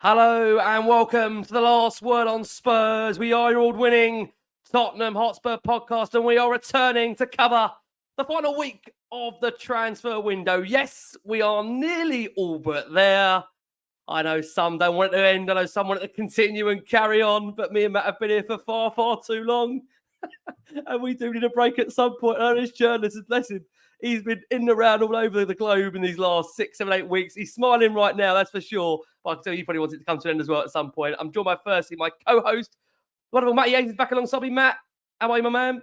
Hello and welcome to the Last Word on Spurs. We are your award-winning Tottenham Hotspur podcast, and we are returning to cover the final week of the transfer window. Yes, we are nearly all but there. I know some don't want it to end. I know some want it to continue and carry on, but me and Matt have been here for far, far too long. And we do need a break at some point. Ernest journalist, bless him. He's been in and around all over the globe in these last 6, 7, 8 weeks. He's smiling right now, that's for sure. But I can tell you, he probably wants it to come to an end as well at some point. I'm joined by firstly my co-host, wonderful Matt Yates is back alongside me. Matt, how are you, my man?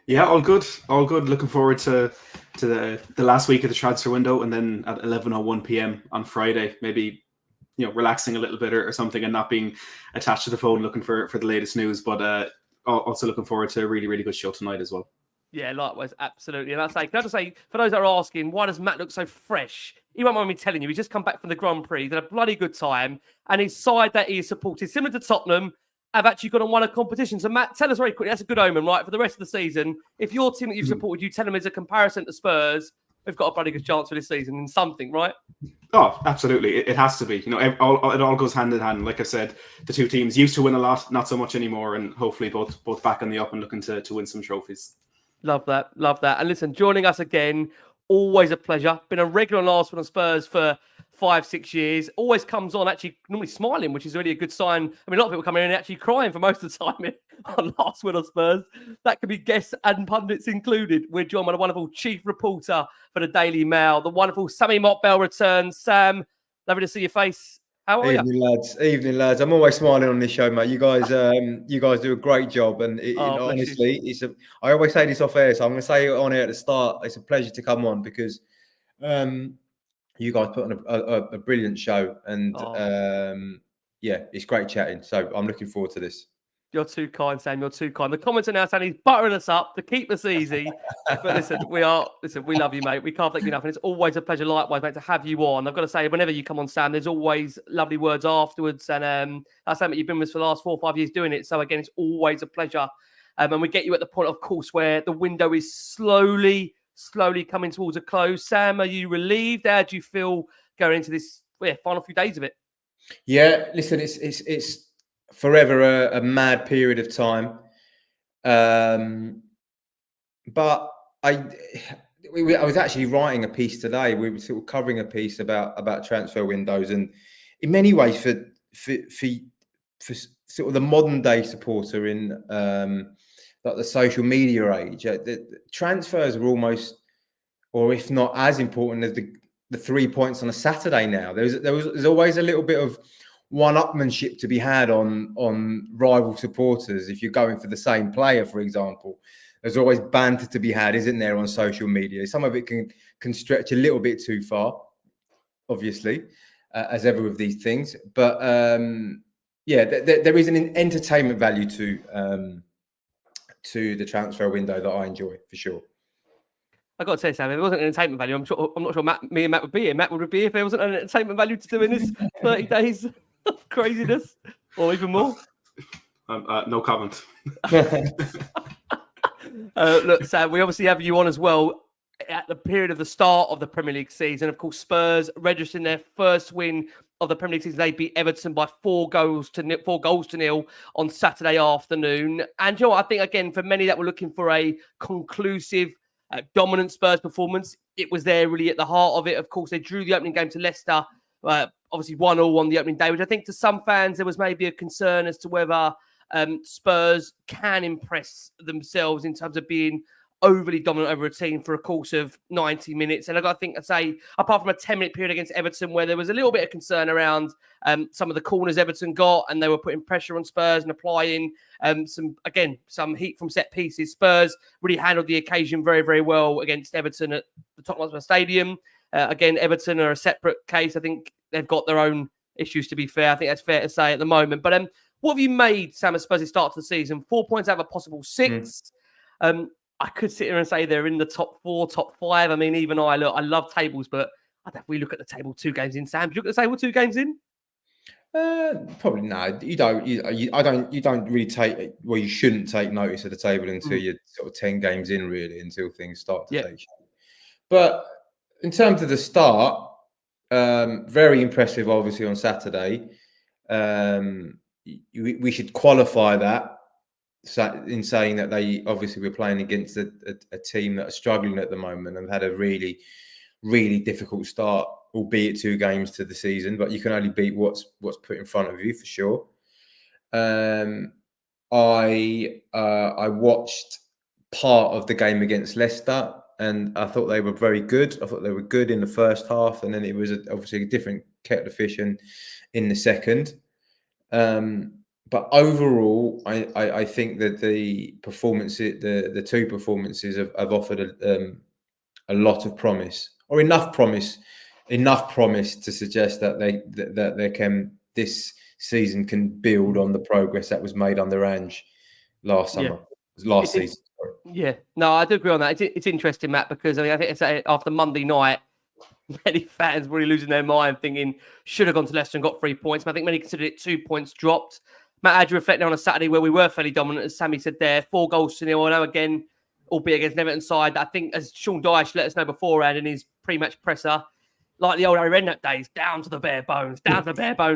Yeah, all good. All good. Looking forward to the last week of the transfer window, and then at 11:01 p.m. on Friday, maybe relaxing a little bit or something, and not being attached to the phone looking for the latest news. But also looking forward to a really, really good show tonight as well. Yeah, likewise, absolutely. And can I just say, for those that are asking, why does Matt look so fresh? He won't mind me telling you, he's just come back from the Grand Prix, he's had a bloody good time, and his side that he is supported, similar to Tottenham, have actually gone and won a competition. So Matt, tell us very quickly, that's a good omen, right, for the rest of the season. If your team that you've supported, you tell them is a comparison to Spurs, we've got a bloody good chance for this season in something, right? Oh, absolutely. It has to be. It all goes hand in hand. Like I said, the two teams used to win a lot, not so much anymore, and hopefully both back on the up and looking to win some trophies. Love that. Love that. And listen, joining us again, always a pleasure. Been a regular on Last Word on Spurs for 5, 6 years. Always comes on actually normally smiling, which is really a good sign. I mean, a lot of people come in and actually crying for most of the time on Last Word on Spurs. That could be guests and pundits included. We're joined by the wonderful chief reporter for the Daily Mail, the wonderful Sami Mokbel returns. Sam, lovely to see your face. How are you? Evening, lads. I'm always smiling on this show, mate. You guys do a great job, and honestly, I always say this off air, so I'm going to say it on air at the start. It's a pleasure to come on because you guys put on a brilliant show, and it's great chatting. So I'm looking forward to this. You're too kind, Sam. You're too kind. The comments are now saying he's buttering us up to keep us easy. But listen, we love you, mate. We can't thank you enough. And it's always a pleasure, likewise, mate, to have you on. I've got to say, whenever you come on, Sam, there's always lovely words afterwards. And that's something you've been with us for the last 4 or 5 years doing it. So again, it's always a pleasure. And we get you at the point, of course, where the window is slowly coming towards a close. Sam, are you relieved? How do you feel going into this final few days of it? Yeah, listen, it's forever a mad period of time, but I was actually writing a piece today. We were sort of covering a piece about transfer windows, and in many ways for sort of the modern day supporter in like the social media age, the transfers are almost, or if not as important as the 3 points on a Saturday now. There's always a little bit of one-upmanship to be had on rival supporters. If you're going for the same player, for example, there's always banter to be had, isn't there, on social media? Some of it can stretch a little bit too far, obviously, as ever with these things. But there is an entertainment value to the transfer window that I enjoy, for sure. I've got to say, Sam, if it wasn't an entertainment value, I'm not sure me and Matt would be here. Matt would be here if there wasn't an entertainment value to do in this 30 days of craziness, or even more. No comment. Look, Sam, we obviously have you on as well at the period of the start of the Premier League season. Of course, Spurs registering their first win of the Premier League season. They beat Everton by 4 goals to nil on Saturday afternoon. And I think, again, for many that were looking for a conclusive, dominant Spurs performance, it was there really at the heart of it. Of course, they drew the opening game to Leicester, obviously 1-1 on the opening day, which I think to some fans there was maybe a concern as to whether Spurs can impress themselves in terms of being overly dominant over a team for a course of 90 minutes. And I'd say, apart from a 10-minute period against Everton where there was a little bit of concern around some of the corners Everton got, and they were putting pressure on Spurs and applying some heat from set pieces, Spurs really handled the occasion very, very well against Everton at the Tottenham Hotspur Stadium. Again, Everton are a separate case. I think they've got their own issues, to be fair. I think that's fair to say at the moment. But what have you made, Sam, as Spurs' start to the season? 4 points out of a possible 6. I could sit here and say they're in the top 4, top 5. I mean, even I love tables, but I don't know if we look at the table 2 games in. Sam, do you look at the table 2 games in? Probably no. You don't. You don't really take. Well, you shouldn't take notice of the table until you're sort of 10 games in, really, until things start to take shape. But in terms of the start, very impressive, obviously, on Saturday. We should qualify that in saying that they obviously were playing against a team that are struggling at the moment and had a really, really difficult start, albeit 2 games to the season. But you can only beat what's put in front of you, for sure. I watched part of the game against Leicester, and I thought they were very good. I thought they were good in the first half, and then it was obviously a different kettle of fish in the second. But overall, I think that the performances, the 2 performances have offered a lot of promise, or enough promise to suggest that they can, this season can build on the progress that was made under Ange last summer, last season. Yeah, no, I do agree on that. It's interesting, Matt, because I mean, I think it's after Monday night, many fans were really losing their mind, thinking should have gone to Leicester and got 3 points. But I think many considered it 2 points dropped. Matt, had you reflecting on a Saturday where we were fairly dominant, as Sammy said there, 4-0. I know again, albeit against Everton side, I think as Sean Dyche let us know beforehand in his pre-match presser, like the old Harry Redknapp days, down to the bare bones,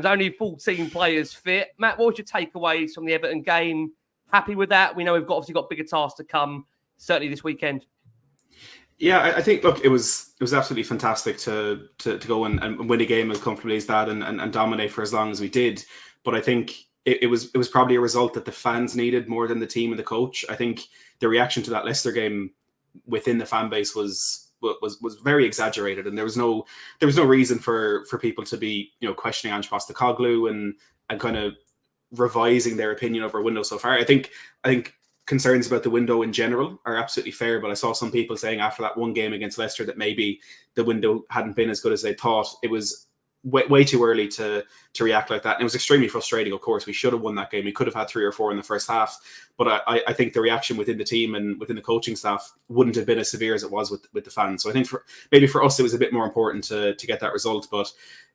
only 14 players fit. Matt, what was your takeaways from the Everton game? Happy with that? We know we've obviously got bigger tasks to come, certainly this weekend. Yeah, I think, look, it was absolutely fantastic to go and win a game as comfortably as that and dominate for as long as we did. But I think it was probably a result that the fans needed more than the team and the coach. I think the reaction to that Leicester game within the fan base was very exaggerated, and there was no reason for people to be questioning Ange Postecoglou and kind of revising their opinion over a window so far. I think concerns about the window in general are absolutely fair, but I saw some people saying after that one game against Leicester that maybe the window hadn't been as good as they thought. It was way too early to react like that. And it was extremely frustrating, of course. We should have won that game. We could have had 3 or 4 in the first half. But I think the reaction within the team and within the coaching staff wouldn't have been as severe as it was with the fans. So I think maybe for us, it was a bit more important to get that result. But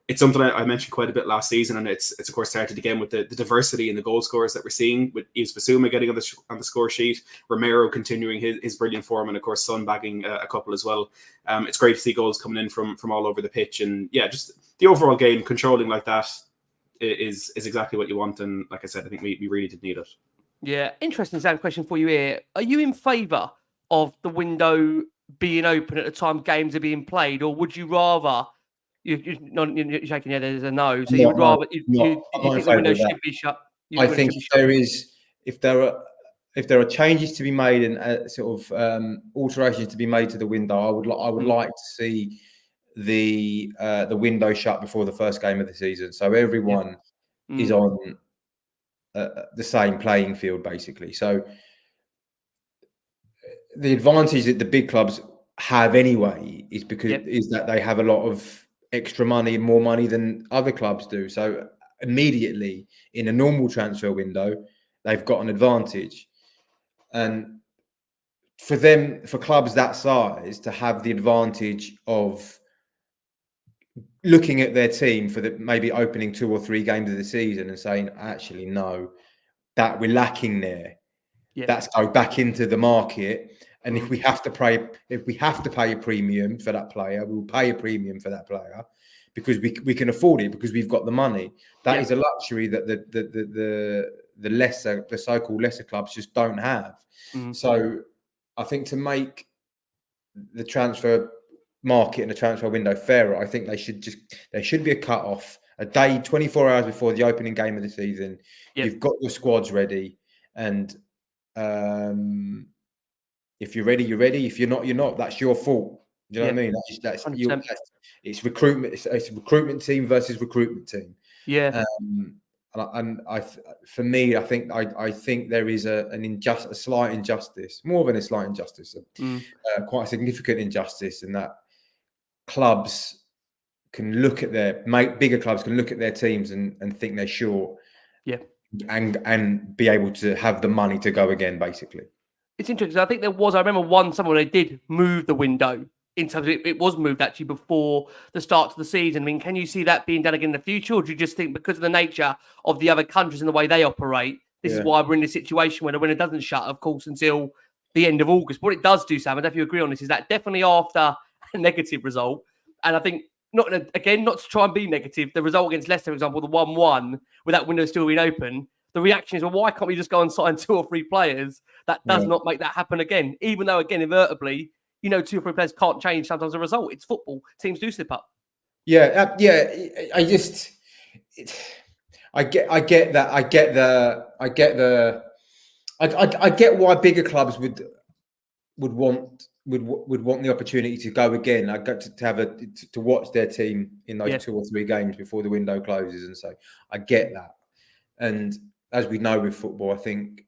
it's something I mentioned quite a bit last season, and it's of course started again with the diversity in the goal scorers that we're seeing, with Yves Bissouma getting on the score sheet, Romero continuing his brilliant form, and of course Son bagging a couple as well. It's great to see goals coming in from all over the pitch, and yeah, just the overall game controlling like that is exactly what you want. And like I said, I think we really did need it. Yeah, interesting, Sam. Question for you here: are you in favour of the window being open at the time games are being played, or would you rather? You're shaking your head as a no. So you would rather you think the window should be shut? I think if there are changes to be made and sort of alterations to be made to the window, I would like to see the window shut before the first game of the season, so everyone is on the same playing field, basically. So the advantage that the big clubs have anyway is is that they have a lot of extra money, more money than other clubs do. So immediately in a normal transfer window, they've got an advantage. And for clubs that size to have the advantage of looking at their team for maybe opening 2 or 3 games of the season and saying, actually, no, that we're lacking there. Yeah. Let's go back into the market. And if we have to pay a premium for that player, we'll pay a premium for that player because we can afford it, because we've got the money. That is a luxury that the so-called lesser clubs just don't have. So I think to make the transfer market and the transfer window fairer, I think there should be a cut-off, a day, 24 hours before the opening game of the season. You've got your squads ready, and if you're ready, you're ready. If you're not, you're not. That's your fault. Do you know what I mean? It's recruitment. It's a recruitment team versus recruitment team. Yeah. For me, I think there is a slight injustice, more than a slight injustice, quite a significant injustice, in that clubs can look at bigger clubs can look at their teams and think they're short, and be able to have the money to go again, basically. It's interesting. I think I remember someone they did move the window in terms of it was moved actually before the start of the season. I mean, can you see that being done again in the future, or do you just think because of the nature of the other countries and the way they operate, this is why we're in this situation where the window doesn't shut, of course, until the end of August? What it does do, Sam, I don't know if you agree on this, is that definitely after a negative result, and I think not to try and be negative, the result against Leicester, for example, the 1-1, with that window still being open, the reaction is, well, why can't we just go and sign 2 or 3 players? That does not make that happen again. Even though, again, inevitably, 2 or 3 players can't change sometimes a result. It's football. Teams do slip up. Yeah. I get that. I get why bigger clubs would want the opportunity to go again. I got to have to watch their team in those 2 or 3 games before the window closes, and so I get that. And as we know with football, I think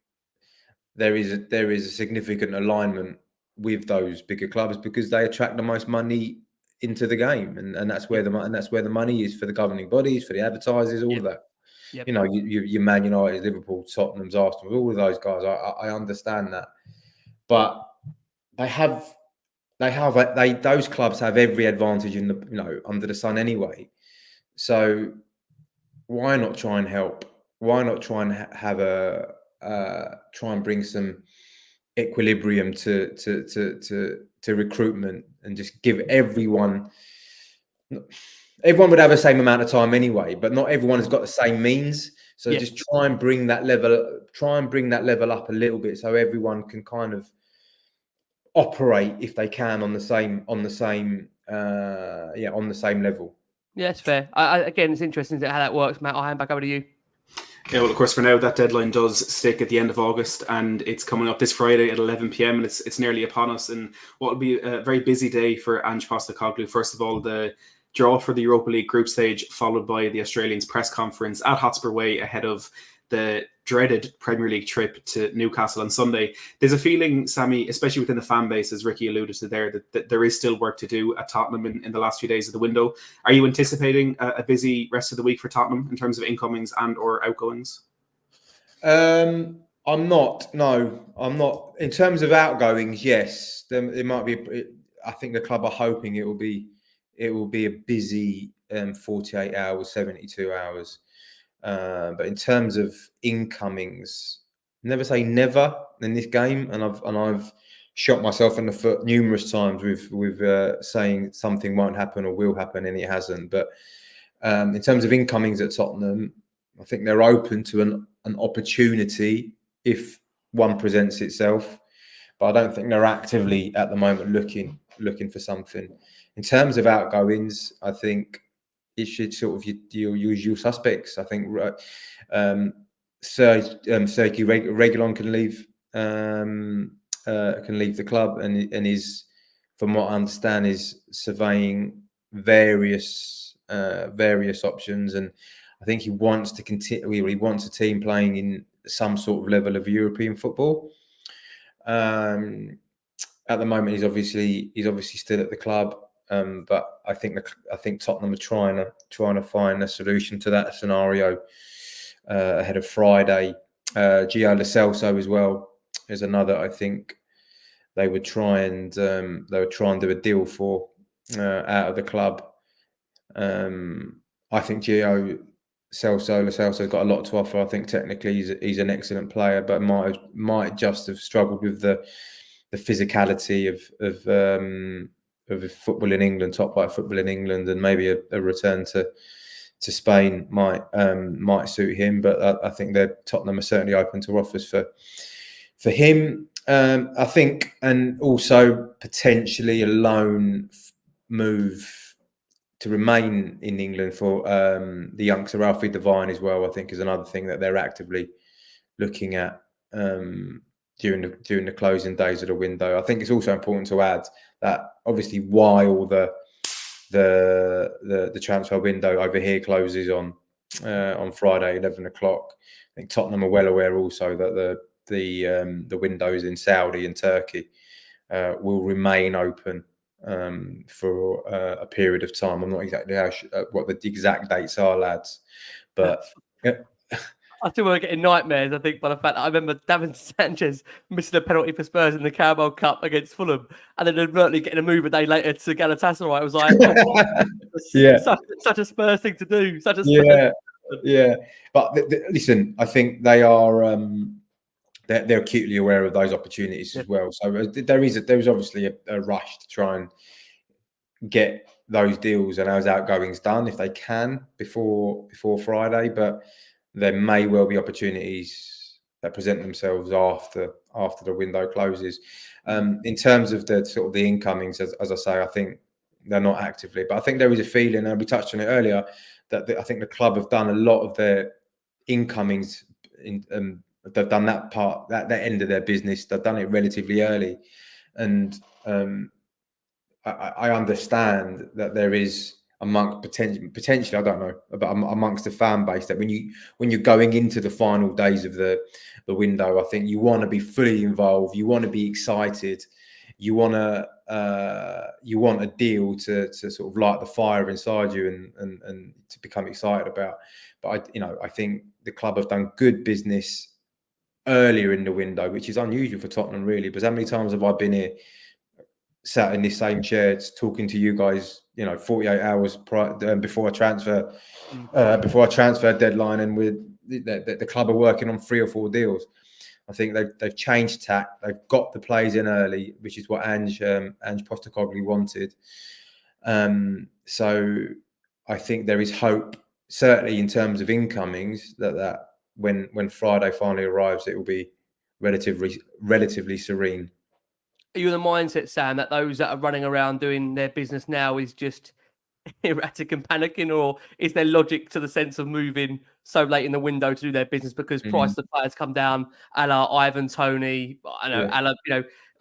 there is a significant alignment with those bigger clubs because they attract the most money into the game, and that's where the money is for the governing bodies, for the advertisers, all of that. Yep. You Man United, Liverpool, Tottenham's, Arsenal, all of those guys. I understand that, but those clubs have every advantage in the under the sun anyway. So why not try and help? Why not try and have try and bring some equilibrium to recruitment and just give everyone would have the same amount of time anyway, but not everyone has got the same means. So just try and bring that level up a little bit so everyone can kind of operate, if they can, on the same level. Yeah, it's fair. Again, it's interesting how that works, Matt. I'll hand back over to you. Yeah, well, of course, for now, that deadline does stick at the end of August, and it's coming up this Friday at 11 p.m, and it's nearly upon us. And what will be a very busy day for Ange Postecoglou. First of all, the draw for the Europa League group stage, followed by the Australians press conference at Hotspur Way ahead of the dreaded Premier League trip to Newcastle on Sunday. There's a feeling, Sammy, especially within the fan base, as Ricky alluded to there, that there is still work to do at Tottenham in the last few days of the window. Are you anticipating a busy rest of the week for Tottenham in terms of incomings and or outgoings? I'm not. No, I'm not. In terms of outgoings, yes, there might be. I think the club are hoping it will be a busy 48 hours, 72 hours. But in terms of incomings, never say never in this game, and I've shot myself in the foot numerous times with saying something won't happen or will happen, and it hasn't. But in terms of incomings at Tottenham, I think they're open to an opportunity if one presents itself, but I don't think they're actively at the moment looking for something. In terms of outgoings, I think it should sort of your usual suspects. I think Sergio Reguilón can leave the club, and is, from what I understand, is surveying various options, and I think he wants to continue. He wants a team playing in some sort of level of European football. At the moment, he's obviously still at the club. But I think Tottenham are trying to find a solution to that scenario ahead of Friday. Gio Celso as well is another. I think they would try and do a deal for out of the club. I think Gio Celso's got a lot to offer. I think technically he's an excellent player, but might just have struggled with the physicality of football in England, top flight football in England, and maybe a return to Spain might suit him. But I think that Tottenham are certainly open to offers for him. I think, and also potentially a loan move to remain in England for the youngster Alfie Devine as well. I think is another thing that they're actively looking at during the closing days of the window. I think it's also important to add that obviously while the transfer window over here closes on Friday 11 o'clock, I think Tottenham are well aware also that the windows in Saudi and Turkey will remain open for a period of time. I'm not exactly what the exact dates are, lads, but. I still were getting nightmares, I think, by the fact that I remember Davinson Sanchez missing a penalty for Spurs in the Carabao Cup against Fulham, and then advertently getting a move a day later to Galatasaray. It was like, such a Spurs thing to do. Such a Spurs yeah. But listen, I think they are they're acutely aware of those opportunities as well. So there is obviously a rush to try and get those deals and those outgoings done if they can before Friday, but there may well be opportunities that present themselves after the window closes. In terms of the sort of the incomings, as I say, I think they're not actively, but I think there is a feeling, and we touched on it earlier, that I think the club have done a lot of their incomings. They've done that part, that end of their business. They've done it relatively early, and I understand that there is potentially, I don't know, but amongst the fan base, that when you're going into the final days of the window, I think you want to be fully involved. You want to be excited. You want a deal to sort of light the fire inside you and to become excited about. But I think the club have done good business earlier in the window, which is unusual for Tottenham, really. Because how many times have I been here, sat in this same chair, talking to you guys, 48 hours before a transfer deadline, and with the club are working on 3 or 4 deals. I think they've changed tack. They've got the players in early, which is what Ange Postecoglou wanted. So I think there is hope, certainly in terms of incomings, that when Friday finally arrives, it will be relatively serene. Are you in the mindset, Sam, that those that are running around doing their business now is just erratic and panicking, or is there logic to the sense of moving so late in the window to do their business because price of the players come down, a la Ivan Toney,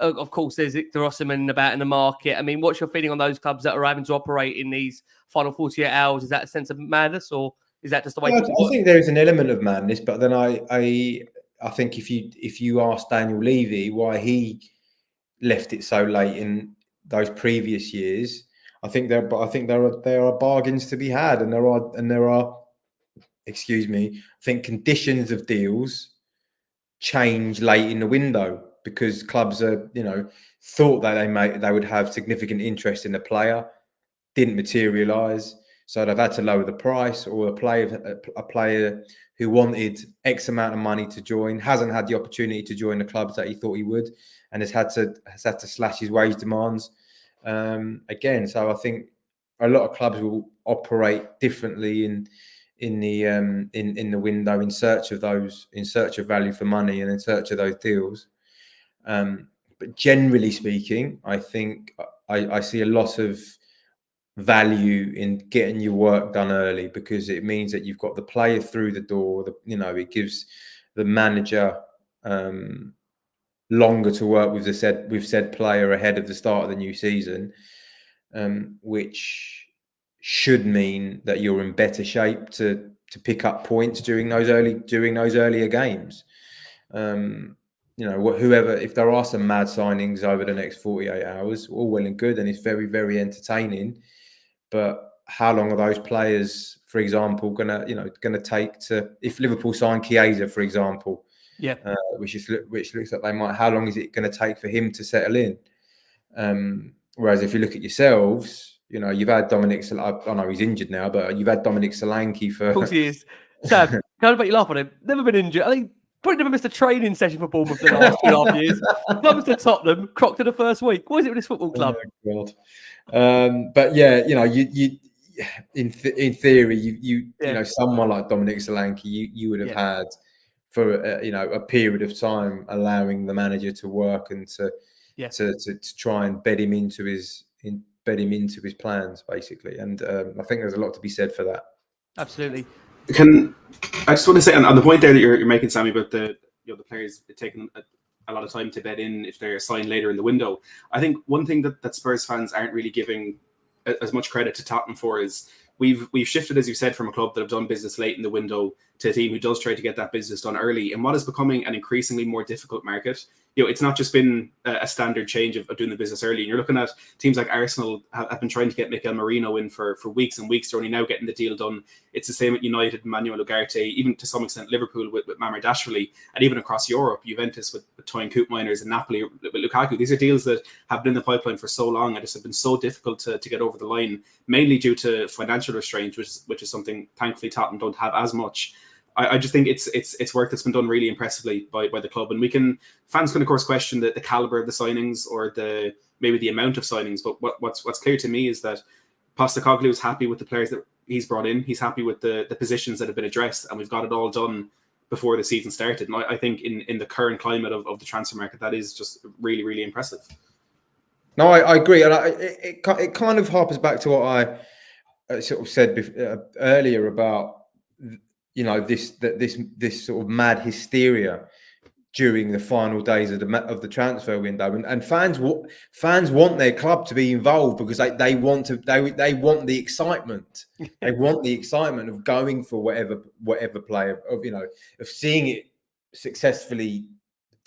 of course there's Victor Osimhen about in the market. I mean, what's your feeling on those clubs that are having to operate in these final 48 hours? Is that a sense of madness, or is that just the way? I think there is an element of madness, but then I think if you ask Daniel Levy why he left it so late in those previous years, I think there are bargains to be had, and there are I think conditions of deals change late in the window because clubs are thought that they would have significant interest in a player, didn't materialise, so they've had to lower the price, or a player who wanted X amount of money to join hasn't had the opportunity to join the clubs that he thought he would, and has had to slash his wage demands again. So I think a lot of clubs will operate differently in the window, in search of value for money and in search of those deals. But generally speaking, I think I see a lot of value in getting your work done early, because it means that you've got the player through the door. It gives the manager longer to work with said player ahead of the start of the new season, which should mean that you're in better shape to pick up points during those earlier games. Whoever, if there are some mad signings over the next 48 hours, all well and good, and it's very, very entertaining. But how long are those players, for example, gonna take to, if Liverpool sign Chiesa, for example, which looks like they might, how long is it going to take for him to settle in? Whereas if you look at yourselves, you've had Dominic. I know he's injured now, but you've had Dominic Solanke for. Of course he is. Sam, can I make you laugh on him? Never been injured. I think probably never missed a training session for Bournemouth in the last 2.5 years. Comes to Tottenham, crocked in the first week. What is it with this football club? Oh, God. But yeah, you in theory, you someone like Dominic Solanke, you would have had for a period of time, allowing the manager to work and to try and bed him into his plans, basically. And I think there's a lot to be said for that. Absolutely. I just want to say on the point there that you're making, Sammy, about the players taking a lot of time to bed in if they're signed later in the window. I think one thing that Spurs fans aren't really giving as much credit to Tottenham for is we've shifted, as you said, from a club that have done business late in the window to a team who does try to get that business done early. And what is becoming an increasingly more difficult market, it's not just been a standard change of doing the business early. And you're looking at teams like Arsenal have been trying to get Mikel Merino in for weeks and weeks. They're only now getting the deal done. It's the same at United, Manuel Ugarte, even to some extent Liverpool with Mamardashvili, and even across Europe, Juventus with Toyin Koopmeiners and Napoli with Lukaku. These are deals that have been in the pipeline for so long and just have been so difficult to get over the line, mainly due to financial restraints, which is something thankfully Tottenham don't have as much. I just think it's work that's been done really impressively by the club, and fans can of course question the caliber of the signings or maybe the amount of signings, but what's clear to me is that Postecoglou is happy with the players that he's brought in. He's happy with the positions that have been addressed, and we've got it all done before the season started. And I think in the current climate of the transfer market, that is just really, really impressive. No, I agree, and it kind of harpers back to what I sort of said earlier about, you know, this sort of mad hysteria during the final days of the transfer window, and fans want their club to be involved because they want the excitement. They want the excitement of going for whatever player, of, you know, of seeing it successfully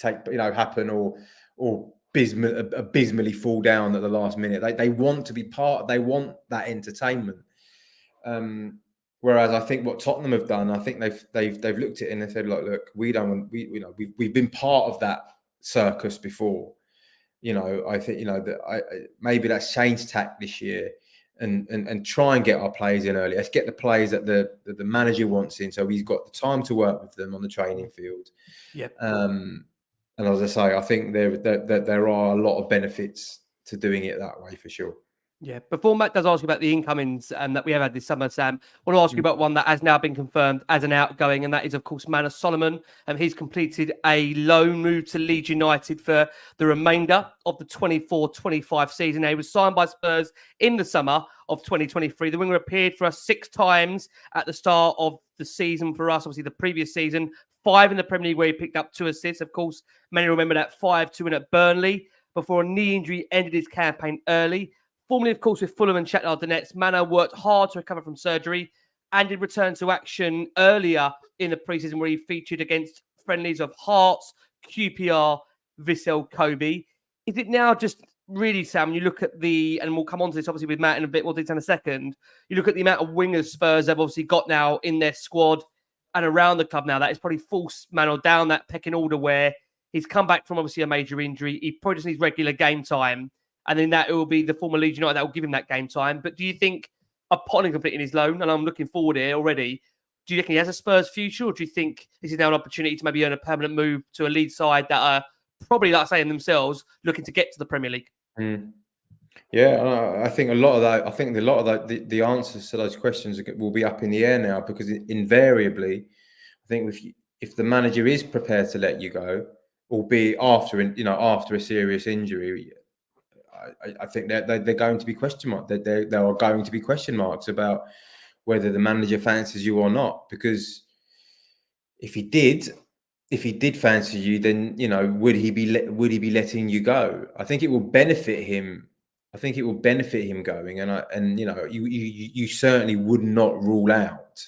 happen or abysmally fall down at the last minute. They want to be part. They want that entertainment. Whereas I think what Tottenham have done, I think they've looked at it and they said, look, we've been part of that circus before. You know, I think, you know, that maybe that's changed tack this year, and try and get our players in early. Let's get the players that the manager wants in, so he's got the time to work with them on the training field. Yep. And as I say, I think there are a lot of benefits to doing it that way for sure. Yeah. Before Matt does ask you about the incomings that we have had this summer, Sam, I want to ask you about one that has now been confirmed as an outgoing, and that is, of course, Manor Solomon. He's completed a loan move to Leeds United for the remainder of the 24-25 season. He was signed by Spurs in the summer of 2023. The winger appeared for us 6 times at the start of the season for us, obviously the previous season, 5 in the Premier League where he picked up 2 assists. Of course, many remember that 5-2 win at Burnley before a knee injury ended his campaign early. Formerly, of course, with Fulham and Shakhtar Donetsk, Manor worked hard to recover from surgery and did return to action earlier in the pre-season where he featured against friendlies of Hearts, QPR, Vissel Kobe. Is it now just really, Sam, you look at and we'll come on to this obviously with Matt in a bit more detail in a second, you look at the amount of wingers Spurs have obviously got now in their squad and around the club now, that is probably forced Manor down that pecking order where he's come back from obviously a major injury. He probably just needs regular game time. And then that it will be the former Leeds United that will give him that game time. But do you think, upon completing his loan, and I'm looking forward here already, do you think he has a Spurs future, or do you think this is now an opportunity to maybe earn a permanent move to a Leeds side that are probably, like saying themselves, looking to get to the Premier League? Yeah, I think a lot of that. I think a lot of that. The answers to those questions will be up in the air now, because invariably, I think if the manager is prepared to let you go, albeit after a serious injury, I think they're going to be question marks. There are going to be question marks about whether the manager fancies you or not. Because if he did fancy you, then, you know, would he be letting you go? I think it will benefit him. I think it will benefit him going, and you know, you certainly would not rule out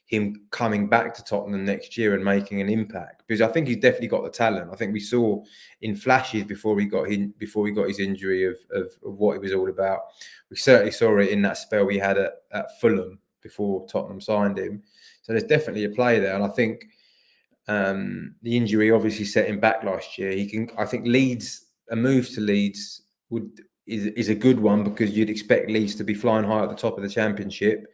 him coming back to Tottenham next year and making an impact, because I think he's definitely got the talent. I think we saw in flashes before he got his injury of what he was all about. We certainly saw it in that spell we had at Fulham before Tottenham signed him. So there's definitely a play there, and I think the injury obviously set him back last year. I think a move to Leeds is a good one, because you'd expect Leeds to be flying high at the top of the Championship.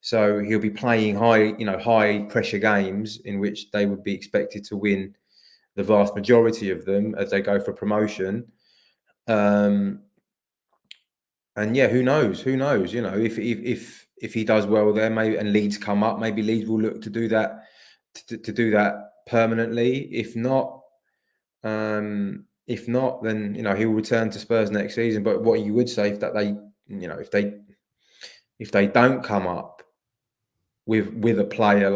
So he'll be playing high pressure games in which they would be expected to win the vast majority of them as they go for promotion. And yeah, who knows? You know, if he does well there, maybe, and Leeds come up, maybe Leeds will look to do that permanently. If not, then, you know, he'll return to Spurs next season. But what you would say, if they don't come up with a player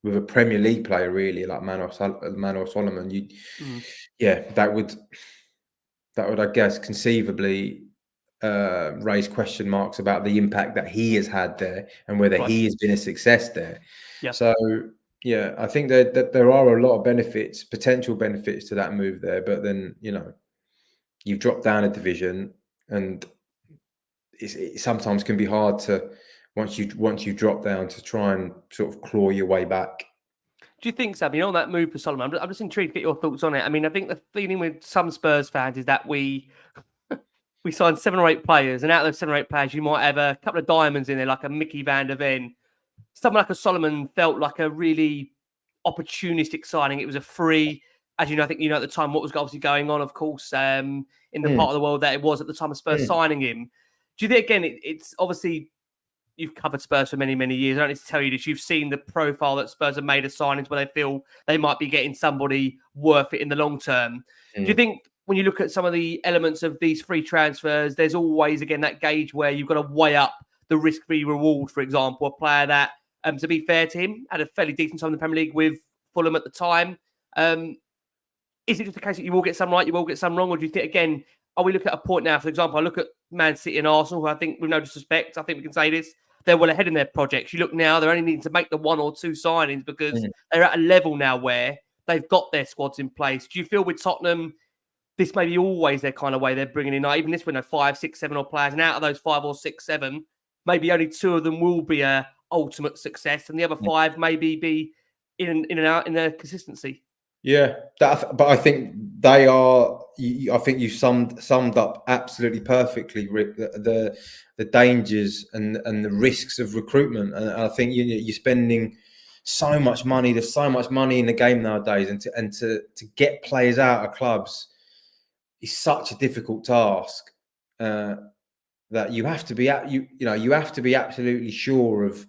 with a Premier League player really like Manor Solomon, that would I guess conceivably raise question marks about the impact that he has had there and whether he has been a success there. Yeah. So yeah, I think that there are a lot of potential benefits to that move there. But then, you know, you've dropped down a division, and it sometimes can be hard to, once you drop down, to try and sort of claw your way back. Do you think, Sam, on that move for Solomon, I'm just intrigued to get your thoughts on it. I mean, I think the feeling with some Spurs fans is that we signed 7 or 8 players, and out of those 7 or 8 players, you might have a couple of diamonds in there, like a Mickey van der Ven. Someone like a Solomon felt like a really opportunistic signing. It was a free, as you know, I think at the time what was obviously going on, of course, in the part of the world that it was at the time of Spurs signing him. Do you think, again, it's obviously you've covered Spurs for many, many years. I don't need to tell you this. You've seen the profile that Spurs have made of signings where they feel they might be getting somebody worth it in the long term. Do you think when you look at some of the elements of these free transfers, there's always, again, that gauge where you've got to weigh up the risk-free reward, for example, a player that, to be fair to him, had a fairly decent time in the Premier League with Fulham at the time. Is it just a case that you will get some right, you will get some wrong? Or do you think, again, are we looking at a point now, for example, I look at Man City and Arsenal, who I think, with no disrespect, I think we can say this, they're well ahead in their projects. You look now, they're only needing to make the 1 or 2 signings because they're at a level now where they've got their squads in place. Do you feel with Tottenham, this may be always their kind of way they're bringing in, even this window, 5, 6, 7 odd players, and out of those 5 or 6, 7, maybe only 2 of them will be a ultimate success, and the other 5 maybe be in and out in their consistency? Yeah, but I think they are. I think you summed up absolutely perfectly, Rick. The dangers and the risks of recruitment, and I think you're spending so much money. There's so much money in the game nowadays, and to get players out of clubs is such a difficult task that you have to be you have to be absolutely sure of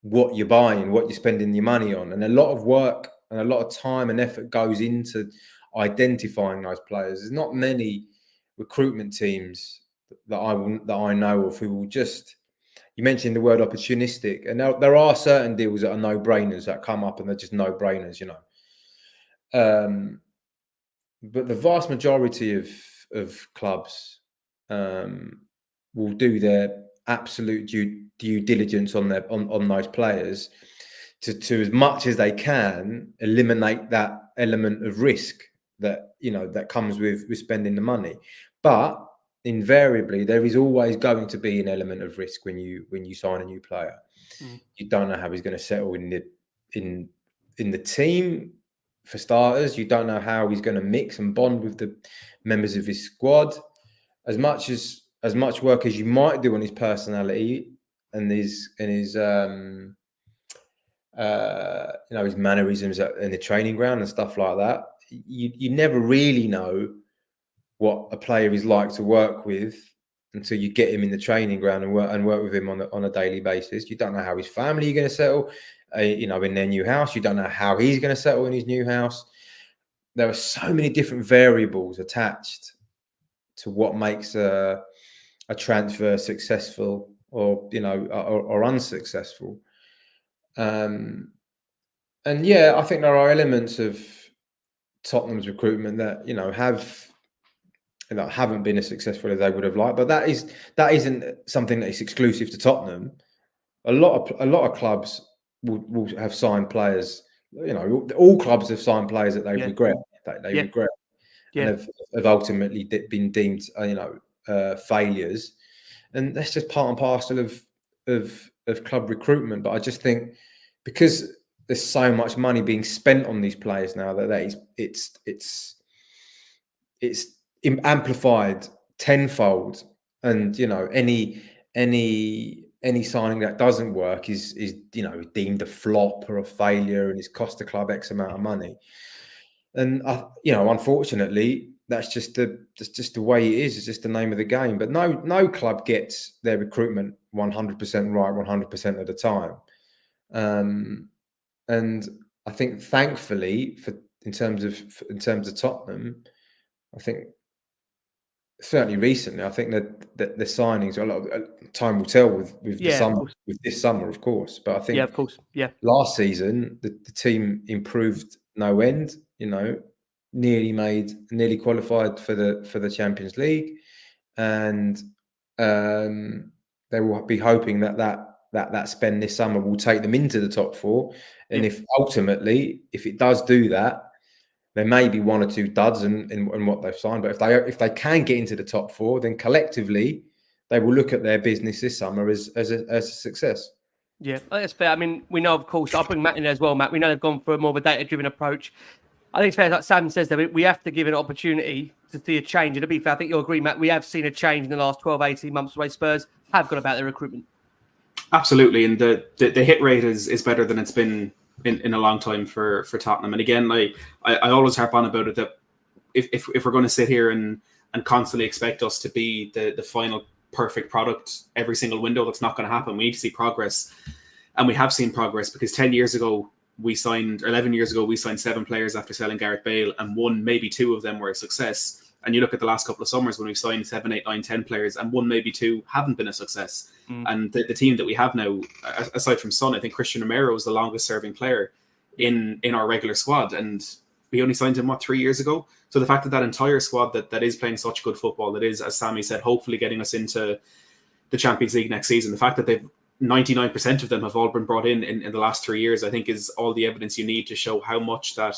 what you're buying, what you're spending your money on, and a lot of work and a lot of time and effort goes into identifying those players. There's not many recruitment teams that I know of who will just. You mentioned the word opportunistic, and there are certain deals that are no-brainers that come up, and they're just no-brainers, But the vast majority of clubs will do their absolute due diligence on those players to as much as they can eliminate that element of risk that that comes with spending the money. But invariably, there is always going to be an element of risk when you sign a new player. You don't know how he's going to settle in the team. For starters, you don't know how he's going to mix and bond with the members of his squad. As much work as you might do on his personality and his mannerisms in the training ground and stuff like that, you never really know what a player is like to work with until you get him in the training ground and work with him on a daily basis. You don't know how his family are going to settle, in their new house. You don't know how he's going to settle in his new house. There are so many different variables attached to what makes a transfer successful or unsuccessful. And yeah, I think there are elements of Tottenham's recruitment that haven't been as successful as they would have liked, but that isn't something that is exclusive to Tottenham. A lot of clubs will have signed players. All clubs have signed players that they regret. Regret, and have ultimately been deemed failures, and that's just part and parcel of club recruitment. But I just think because there's so much money being spent on these players now that it's amplified tenfold, and any signing that doesn't work is deemed a flop or a failure, and it's cost the club X amount of money. And unfortunately, that's just the way it is. It's just the name of the game. But no club gets their recruitment 100% right 100% of the time. And I think, thankfully, in terms of Tottenham, I think certainly recently, I think that the signings, a lot of time will tell with this summer, of course. But I think last season the team improved no end. Nearly qualified for the Champions League, and they will be hoping that spend this summer will take them into the top 4. And if it does do that, there may be 1 or 2 duds in what they've signed. But if they can get into the top 4, then collectively they will look at their business this summer as a success. Yeah, that's fair. I mean, we know, of course, I'll bring Matt in there as well, Matt. We know they've gone for more of a data-driven approach. I think it's fair, like Sam says, that we have to give an opportunity to see a change. And to be fair, I think you'll agree, Matt, we have seen a change in the last 12, 18 months where Spurs have gone about their recruitment. Absolutely. And the hit rate is better than it's been in a long time for Tottenham. And again, I always harp on about it, that if we're going to sit here and constantly expect us to be the final perfect product every single window. That's not going to happen. We need to see progress. And we have seen progress, because 10 years ago, we signed, or 11 years ago, we signed 7 players after selling Gareth Bale, and 1, maybe 2 of them were a success. And you look at the last couple of summers when we've signed 7, 8, 9, 10 players, and 1, maybe 2 haven't been a success. And the team that we have now, aside from Son, I think Christian Romero is the longest serving player in our regular squad. And we only signed him, 3 years ago? So the fact that entire squad that is playing such good football, that is, as Sami said, hopefully getting us into the Champions League next season, the fact that 99% of them have all been brought in the last 3 years, I think is all the evidence you need to show how much that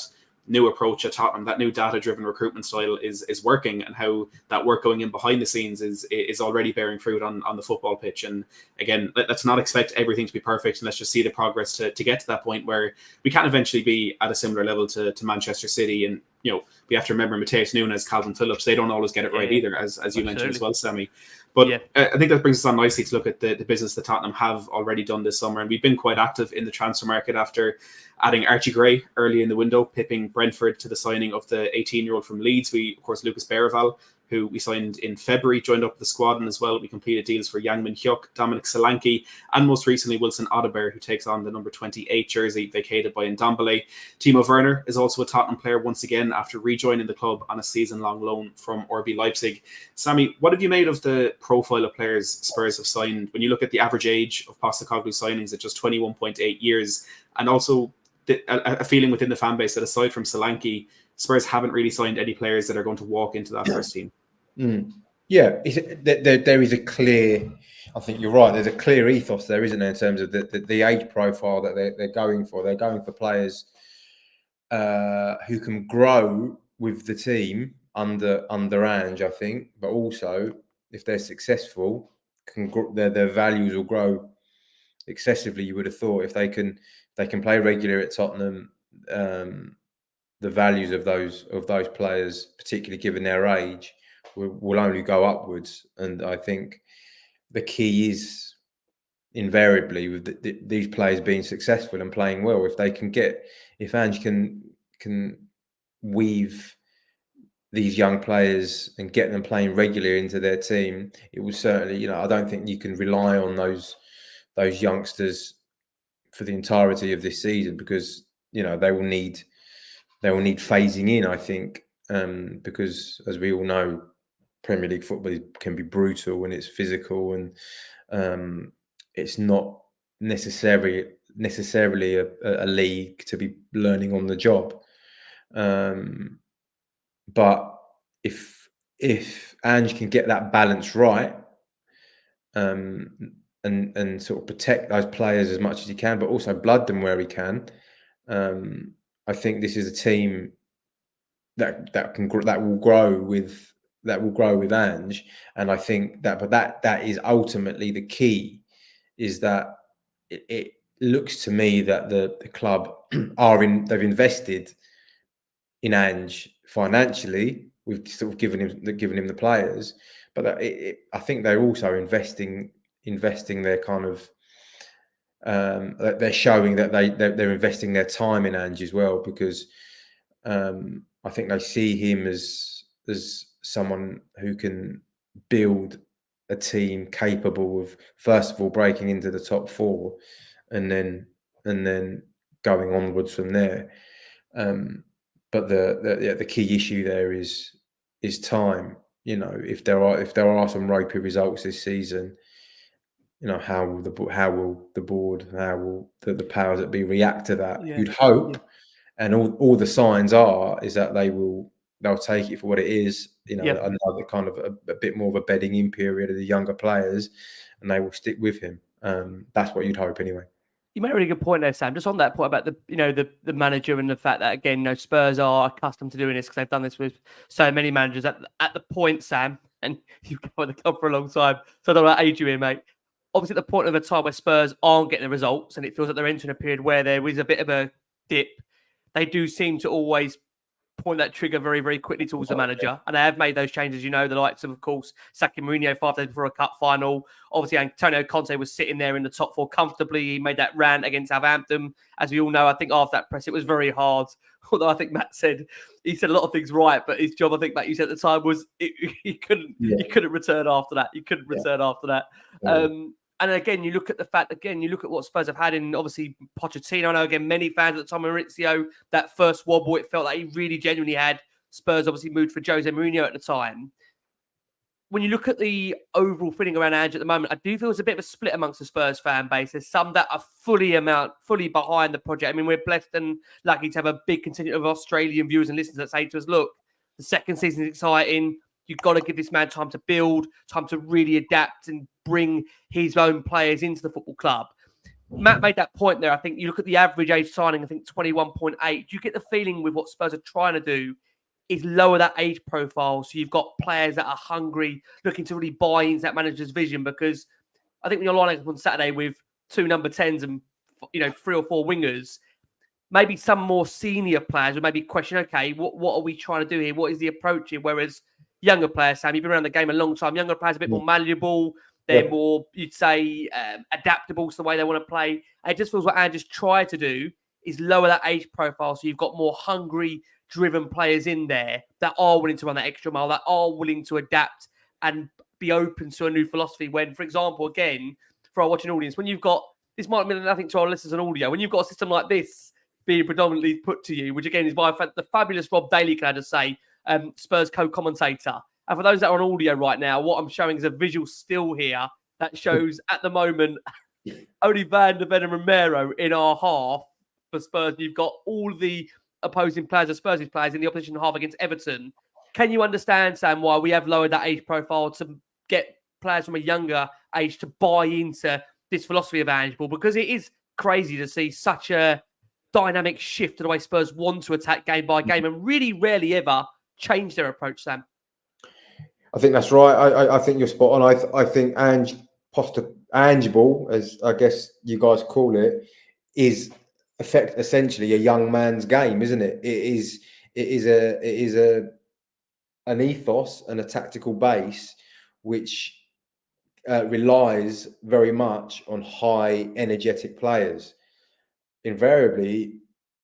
new approach at Tottenham, that new data-driven recruitment style is working, and how that work going in behind the scenes is already bearing fruit on the football pitch. And again, let's not expect everything to be perfect, and let's just see the progress to get to that point where we can eventually be at a similar level to Manchester City. And we have to remember Mateus Nunes, Calvin Phillips, they don't always get it right either, as you mentioned as well, Sami. But I think that brings us on nicely to look at the business that Tottenham have already done this summer. And we've been quite active in the transfer market after adding Archie Gray early in the window, pipping Brentford to the signing of the 18-year-old from Leeds. Of course, Lucas Berival, who we signed in February, joined up with the squad. And as well, we completed deals for Yang Min-hyuk, Dominic Solanke, and most recently Wilson Odobert, who takes on the number 28 jersey vacated by Ndombele. Timo Werner is also a Tottenham player once again after rejoining the club on a season-long loan from RB Leipzig. Sami, what have you made of the profile of players Spurs have signed? When you look at the average age of Postecoglou signings at just 21.8 years, and also a feeling within the fan base that aside from Solanke, Spurs haven't really signed any players that are going to walk into that first team. Yeah, there is a clear, I think you're right, there's a clear ethos there, isn't there, in terms of the age profile that they're going for. They're going for players who can grow with the team under Ange, I think, but also, if they're successful, their values will grow excessively, you would have thought. If they can play regular at Tottenham, the values of those players, particularly given their age, will only go upwards. And I think the key is invariably with these players being successful and playing well. If Ange can weave these young players and get them playing regularly into their team, it will certainly, I don't think you can rely on those youngsters for the entirety of this season, because they will need phasing in, I think, because as we all know, Premier League football can be brutal and it's physical, and it's not necessarily a league to be learning on the job. But if Ange can get that balance right, and sort of protect those players as much as he can, but also blood them where he can, I think this is a team that will grow with Ange. And I think that is ultimately the key, is that it looks to me that the club they've invested in Ange financially. We've sort of given him the players, but I think they're also investing their kind of they're showing that they're investing their time in Ange as well, because I think they see him as someone who can build a team capable of, first of all, breaking into the top 4 and then going onwards from there. But the key issue there is time. If there are some ropey results this season, how will the board, how will the powers that be react to that? You'd hope, and all the signs is that they'll take it for what it is. Another kind of a bit more of a bedding in period of the younger players, and they will stick with him. That's what you'd hope, anyway. You made a really good point there, Sam. Just on that point about the manager, and the fact that, again, Spurs are accustomed to doing this because they've done this with so many managers. At the point, Sam, and you've covered the club for a long time, so I don't want to age you here, mate. Obviously, at the point of a time where Spurs aren't getting the results, and it feels like they're entering a period where there is a bit of a dip, they do seem to always pulling that trigger very, very quickly towards the manager. And they have made those changes, the likes of course, sacking Mourinho 5 days before a cup final. Obviously, Antonio Conte was sitting there in the top 4 comfortably. He made that rant against Southampton. As we all know, I think after that press, it was very hard. Although I think Matt said, he said a lot of things right, but his job, I think, Matt, you said at the time was he couldn't return after that. He couldn't return after that. Yeah. And again, you look at the fact, you look at what Spurs have had in, obviously, Pochettino. I know, again, many fans at the time of Maurizio, that first wobble, it felt like he really genuinely had. Spurs obviously moved for Jose Mourinho at the time. When you look at the overall feeling around Ange at the moment, I do feel there's a bit of a split amongst the Spurs fan base. There's some that are fully behind the project. I mean, we're blessed and lucky to have a big contingent of Australian viewers and listeners that say to us, look, the second season is exciting. You've got to give this man time to build, time to really adapt and bring his own players into the football club. Matt made that point there. I think you look at the average age signing, I think 21.8. Do you get the feeling with what Spurs are trying to do is lower that age profile? So you've got players that are hungry, looking to really buy into that manager's vision, because I think when you're lining up on Saturday with 2 number 10s and 3 or 4 wingers, maybe some more senior players would maybe question, okay, what are we trying to do here? What is the approach here? Whereas younger players, Sam, you've been around the game a long time. Younger players are a bit more malleable. They're more, you'd say, adaptable to the way they want to play. And it just feels like Ange just tried to do is lower that age profile, so you've got more hungry, driven players in there that are willing to run that extra mile, that are willing to adapt and be open to a new philosophy. When, for example, again, for our watching audience, when you've got, this might mean nothing to our listeners on audio, when you've got a system like this being predominantly put to you, which again is by the fabulous Rob Daly, can I just say, Spurs co-commentator. And for those that are on audio right now, what I'm showing is a visual still here that shows at the moment only Van der Ven and Romero in our half for Spurs. You've got all the opposing players of Spurs' players in the opposition half against Everton. Can you understand, Sam, why we have lowered that age profile to get players from a younger age to buy into this philosophy of Ange? Because it is crazy to see such a dynamic shift to the way Spurs want to attack game by game and really rarely ever change their approach, Sam. I think that's right. I think you're spot on. I think Angeable, as I guess you guys call it, is essentially a young man's game, isn't it? It is an ethos and a tactical base which relies very much on high energetic players. Invariably,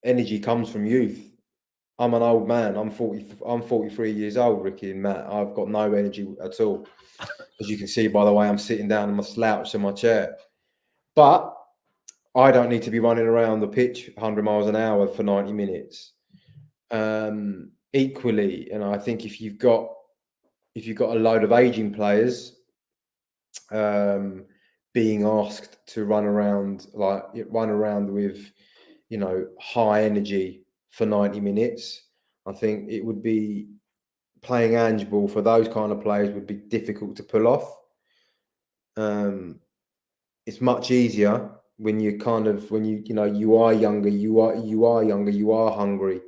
energy comes from youth. I'm an old man. I'm 43 years old, Ricky and Matt. I've got no energy at all. As you can see by the way I'm sitting down in my slouch in my chair. But I don't need to be running around the pitch 100 miles an hour for 90 minutes. Equally, and I think if you've got a load of aging players being asked to run around with high energy for 90 minutes, I think it would be playing Ange ball for those kind of players would be difficult to pull off. It's much easier when you are younger, you are hungry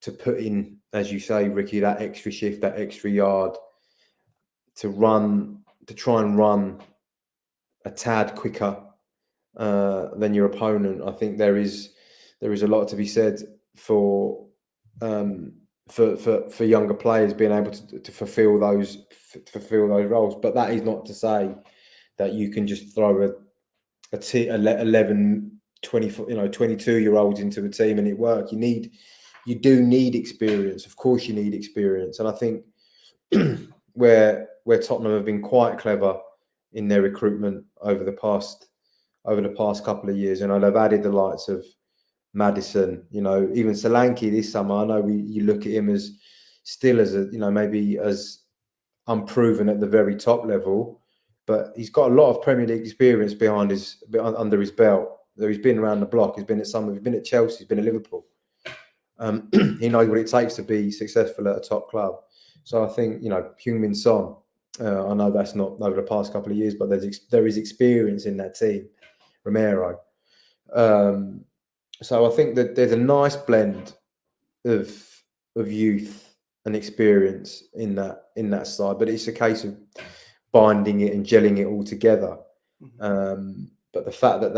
to put in, as you say, Ricky, that extra shift, that extra yard to try and run a tad quicker than your opponent. I think there is a lot to be said for younger players being able to fulfill those roles. But that is not to say that you can just throw 11, 24, 22-year-olds into a team and it work. You do need experience. Of course, you need experience. And I think where Tottenham have been quite clever in their recruitment over the past couple of years, they've added the likes of Maddison, even Solanke this summer. I know you look at him as still as maybe as unproven at the very top level, but he's got a lot of Premier League experience under his belt. He's been around the block. He's been at Chelsea. He's been at Liverpool. He knows what it takes to be successful at a top club. So I think Heung-min Son. I know that's not over the past couple of years, but there is experience in that team. Romero. So I think that there's a nice blend of youth and experience in that side, but it's a case of binding it and gelling it all together. But the fact that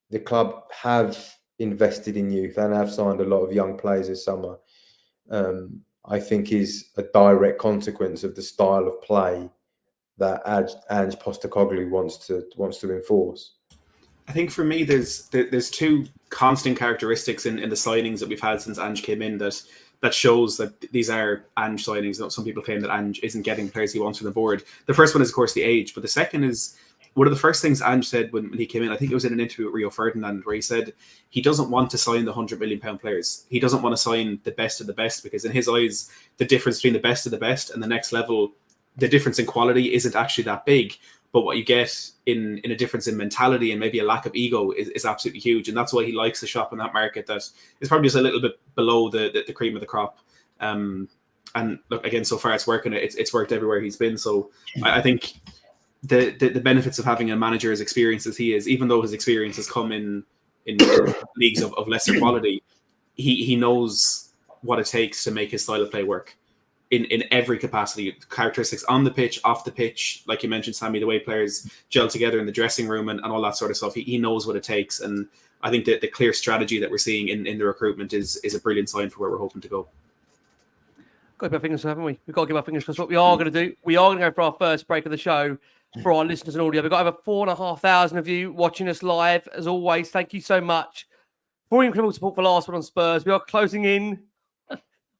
the club have invested in youth and have signed a lot of young players this summer I think is a direct consequence of the style of play that Ange Postecoglou wants to enforce. I think for me, there's two constant characteristics in the signings that we've had since Ange came in that shows that these are Ange signings. Some people claim that Ange isn't getting players he wants from the board. The first one is, of course, the age, but the second is one of the first things Ange said when he came in. I think it was in an interview with Rio Ferdinand, where he said he doesn't want to sign the £100 million players. He doesn't want to sign the best of the best, because in his eyes, the difference between the best of the best and the next level, the difference in quality isn't actually that big. But what you get in a difference in mentality and maybe a lack of ego is absolutely huge. And that's why he likes to shop in that market that is probably just a little bit below the cream of the crop. And look, again, so far it's working. It's worked everywhere he's been. So I think the benefits of having a manager as experienced as he is, even though his experience has come in leagues of lesser quality, he knows what it takes to make his style of play work. In every capacity, characteristics on the pitch, off the pitch, like you mentioned, Sammy, the way players gel together in the dressing room and all that sort of stuff. He knows what it takes. And I think that the clear strategy that we're seeing in the recruitment is a brilliant sign for where we're hoping to go. Got to give our fingers, haven't we? We've got to give our fingers crossed. What we are going to do, we are going to go for our first break of the show for our listeners and audio. We've got over 4,500 of you watching us live. As always, thank you so much for your incredible support for Last Word on Spurs. We are closing in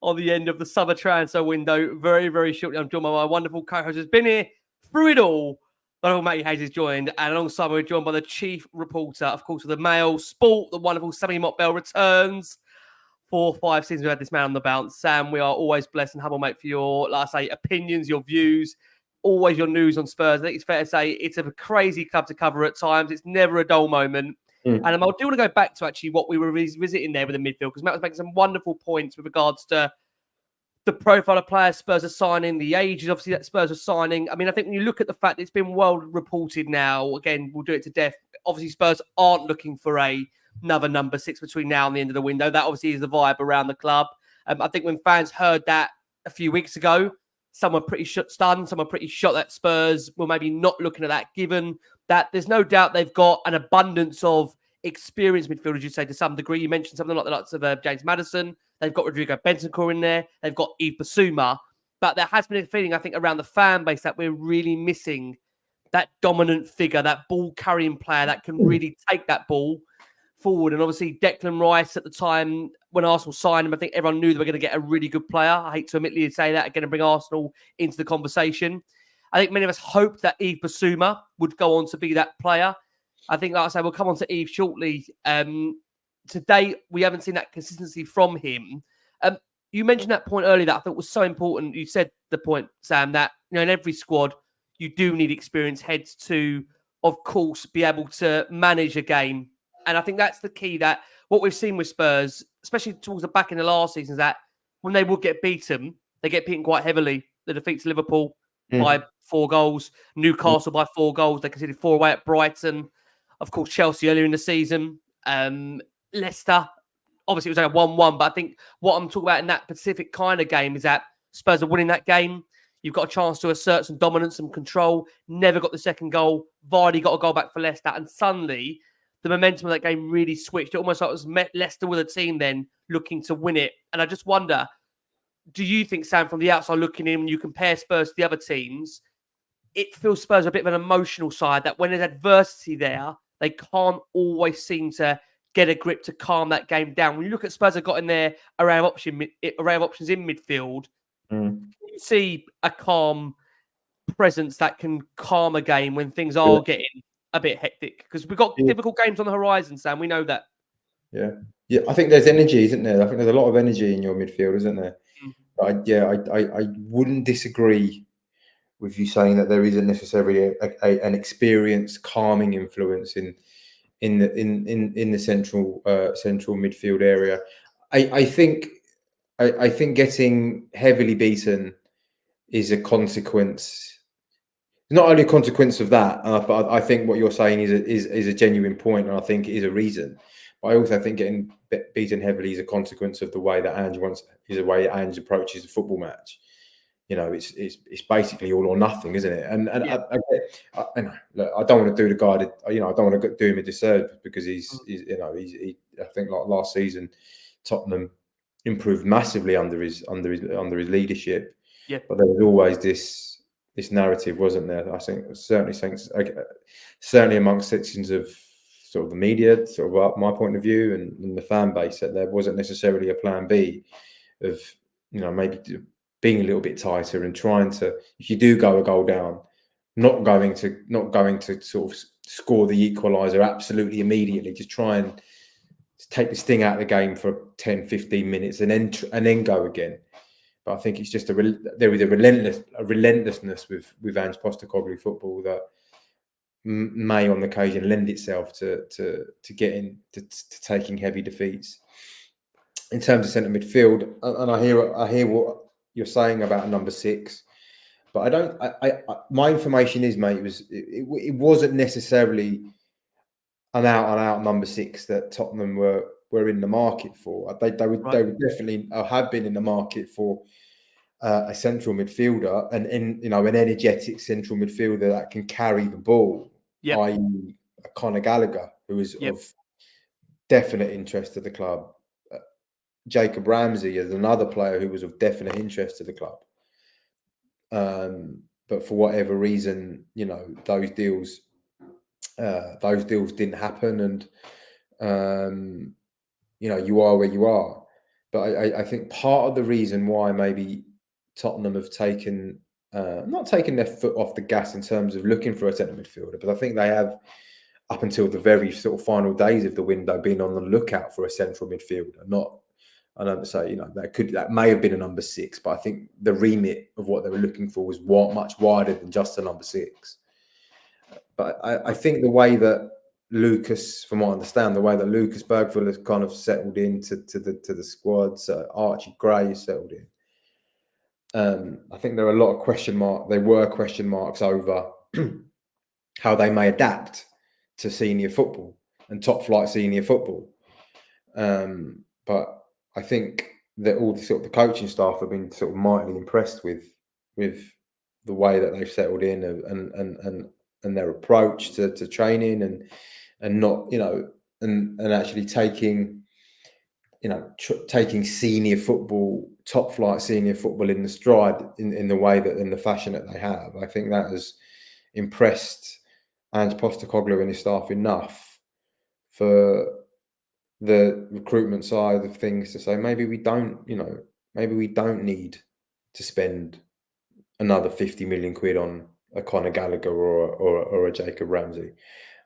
on the end of the summer transfer window very, very shortly. I'm joined by my wonderful co-host who's been here through it all. Wonderful Matty Hayes is joined, and alongside we're joined by the chief reporter, of course, of the Mail Sport, the wonderful Sami Mokbel returns. 4 or 5 seasons we've had this man on the bounce. Sam, we are always blessed and humble, mate, for your, like I say, opinions, your views, always your news on Spurs. I think it's fair to say it's a crazy club to cover at times. It's never a dull moment. And I do want to go back to actually what we were revisiting there with the midfield, because Matt was making some wonderful points with regards to the profile of players Spurs are signing, the ages obviously that Spurs are signing. I mean, I think when you look at the fact that it's been well reported now, again, we'll do it to death. Obviously, Spurs aren't looking for another number 6 between now and the end of the window. That obviously is the vibe around the club. I think when fans heard that a few weeks ago, some were pretty stunned. Some were pretty shocked that Spurs were maybe not looking at that, given that there's no doubt they've got an abundance of experienced midfielders, you'd say, to some degree. You mentioned something like the likes of James Maddison. They've got Rodrigo Bentancur in there. They've got Yves Bissouma. But there has been a feeling, I think, around the fan base that we're really missing that dominant figure, that ball-carrying player that can really take that ball forward. And obviously, Declan Rice at the time, when Arsenal signed him, I think everyone knew they were going to get a really good player. I hate to admittedly say that, again, and bring Arsenal into the conversation. I think many of us hoped that Yves Bissouma would go on to be that player. I think, like I say, we'll come on to Yves shortly. Today, we haven't seen that consistency from him. You mentioned that point earlier that I thought was so important. You said the point, Sam, that in every squad, you do need experienced heads to, of course, be able to manage a game. And I think that's the key, that what we've seen with Spurs, especially towards the back in the last season, is that when they would get beaten, they get beaten quite heavily. The defeat to Liverpool by 4 goals, Newcastle by 4 goals. They conceded 4 away at Brighton. Of course, Chelsea earlier in the season. Leicester, obviously it was only 1-1, but I think what I'm talking about in that specific kind of game is that Spurs are winning that game. You've got a chance to assert some dominance, some control. Never got the second goal. Vardy got a goal back for Leicester, and suddenly the momentum of that game really switched. It almost like it was Leicester with a team then looking to win it. And I just wonder, do you think, Sam, from the outside looking in, when you compare Spurs to the other teams, it feels Spurs are a bit of an emotional side, that when there's adversity there, they can't always seem to get a grip to calm that game down. When you look at Spurs have got in their array of options in midfield, you see a calm presence that can calm a game when things are getting a bit hectic, because we've got difficult games on the horizon, Sam. We know that. Yeah. I think there's energy, isn't there? I think there's a lot of energy in your midfield, isn't there? I wouldn't disagree with you saying that there isn't necessarily an experienced calming influence in the central midfield area. I think getting heavily beaten is a consequence. Not only a consequence of that, but I think what you're saying is a genuine point, and I think it is a reason. But I also think getting beaten heavily is a consequence of the way that Ange approaches the football match. It's basically all or nothing, isn't it? And look, I don't want to do the guy that, I don't want to do him a disservice, because he's I think like last season, Tottenham improved massively under his leadership. Yeah. But there was always this narrative, wasn't there? I think certainly amongst sections of sort of the media, sort of my point of view, and the fan base, that there wasn't necessarily a plan B of, maybe being a little bit tighter and trying to, if you do go a goal down, not going to sort of score the equaliser absolutely immediately. Just try and take the sting out of the game for 10, 15 minutes and then go again. But I think it's just there is a relentlessness with Ange Postecoglou football that may on occasion lend itself to getting to taking heavy defeats. In terms of centre midfield, and I hear what you're saying about number 6, but I don't. My information is, mate, it wasn't necessarily an out number 6 that Tottenham were in the market for. They would definitely have been in the market for a central midfielder, and an energetic central midfielder that can carry the ball, i.e. Conor Gallagher, who is of definite interest to the club. Jacob Ramsey is another player who was of definite interest to the club. But for whatever reason, those deals didn't happen, and you are where you are. But I think part of the reason why maybe Tottenham have not taken their foot off the gas in terms of looking for a centre midfielder, but I think they have, up until the very sort of final days of the window, been on the lookout for a central midfielder. I don't say, that may have been a number 6, but I think the remit of what they were looking for was much wider than just a number 6. But I think the way that Lucas, from what I understand, the way that Lucas Bergvall has kind of settled into the squads, Archie Gray has settled in. I think there are a lot of question marks over how they may adapt to senior football and top flight senior football. But I think that all the sort of the coaching staff have been sort of mightily impressed with the way that they've settled in and their approach to training and not, and actually taking senior football, top flight senior football in the stride in the way that, in the fashion that they have. I think that has impressed Ange Postecoglou and his staff enough for the recruitment side of things to say, maybe we don't need to spend another 50 million quid on a Conor Gallagher or a Jacob Ramsey.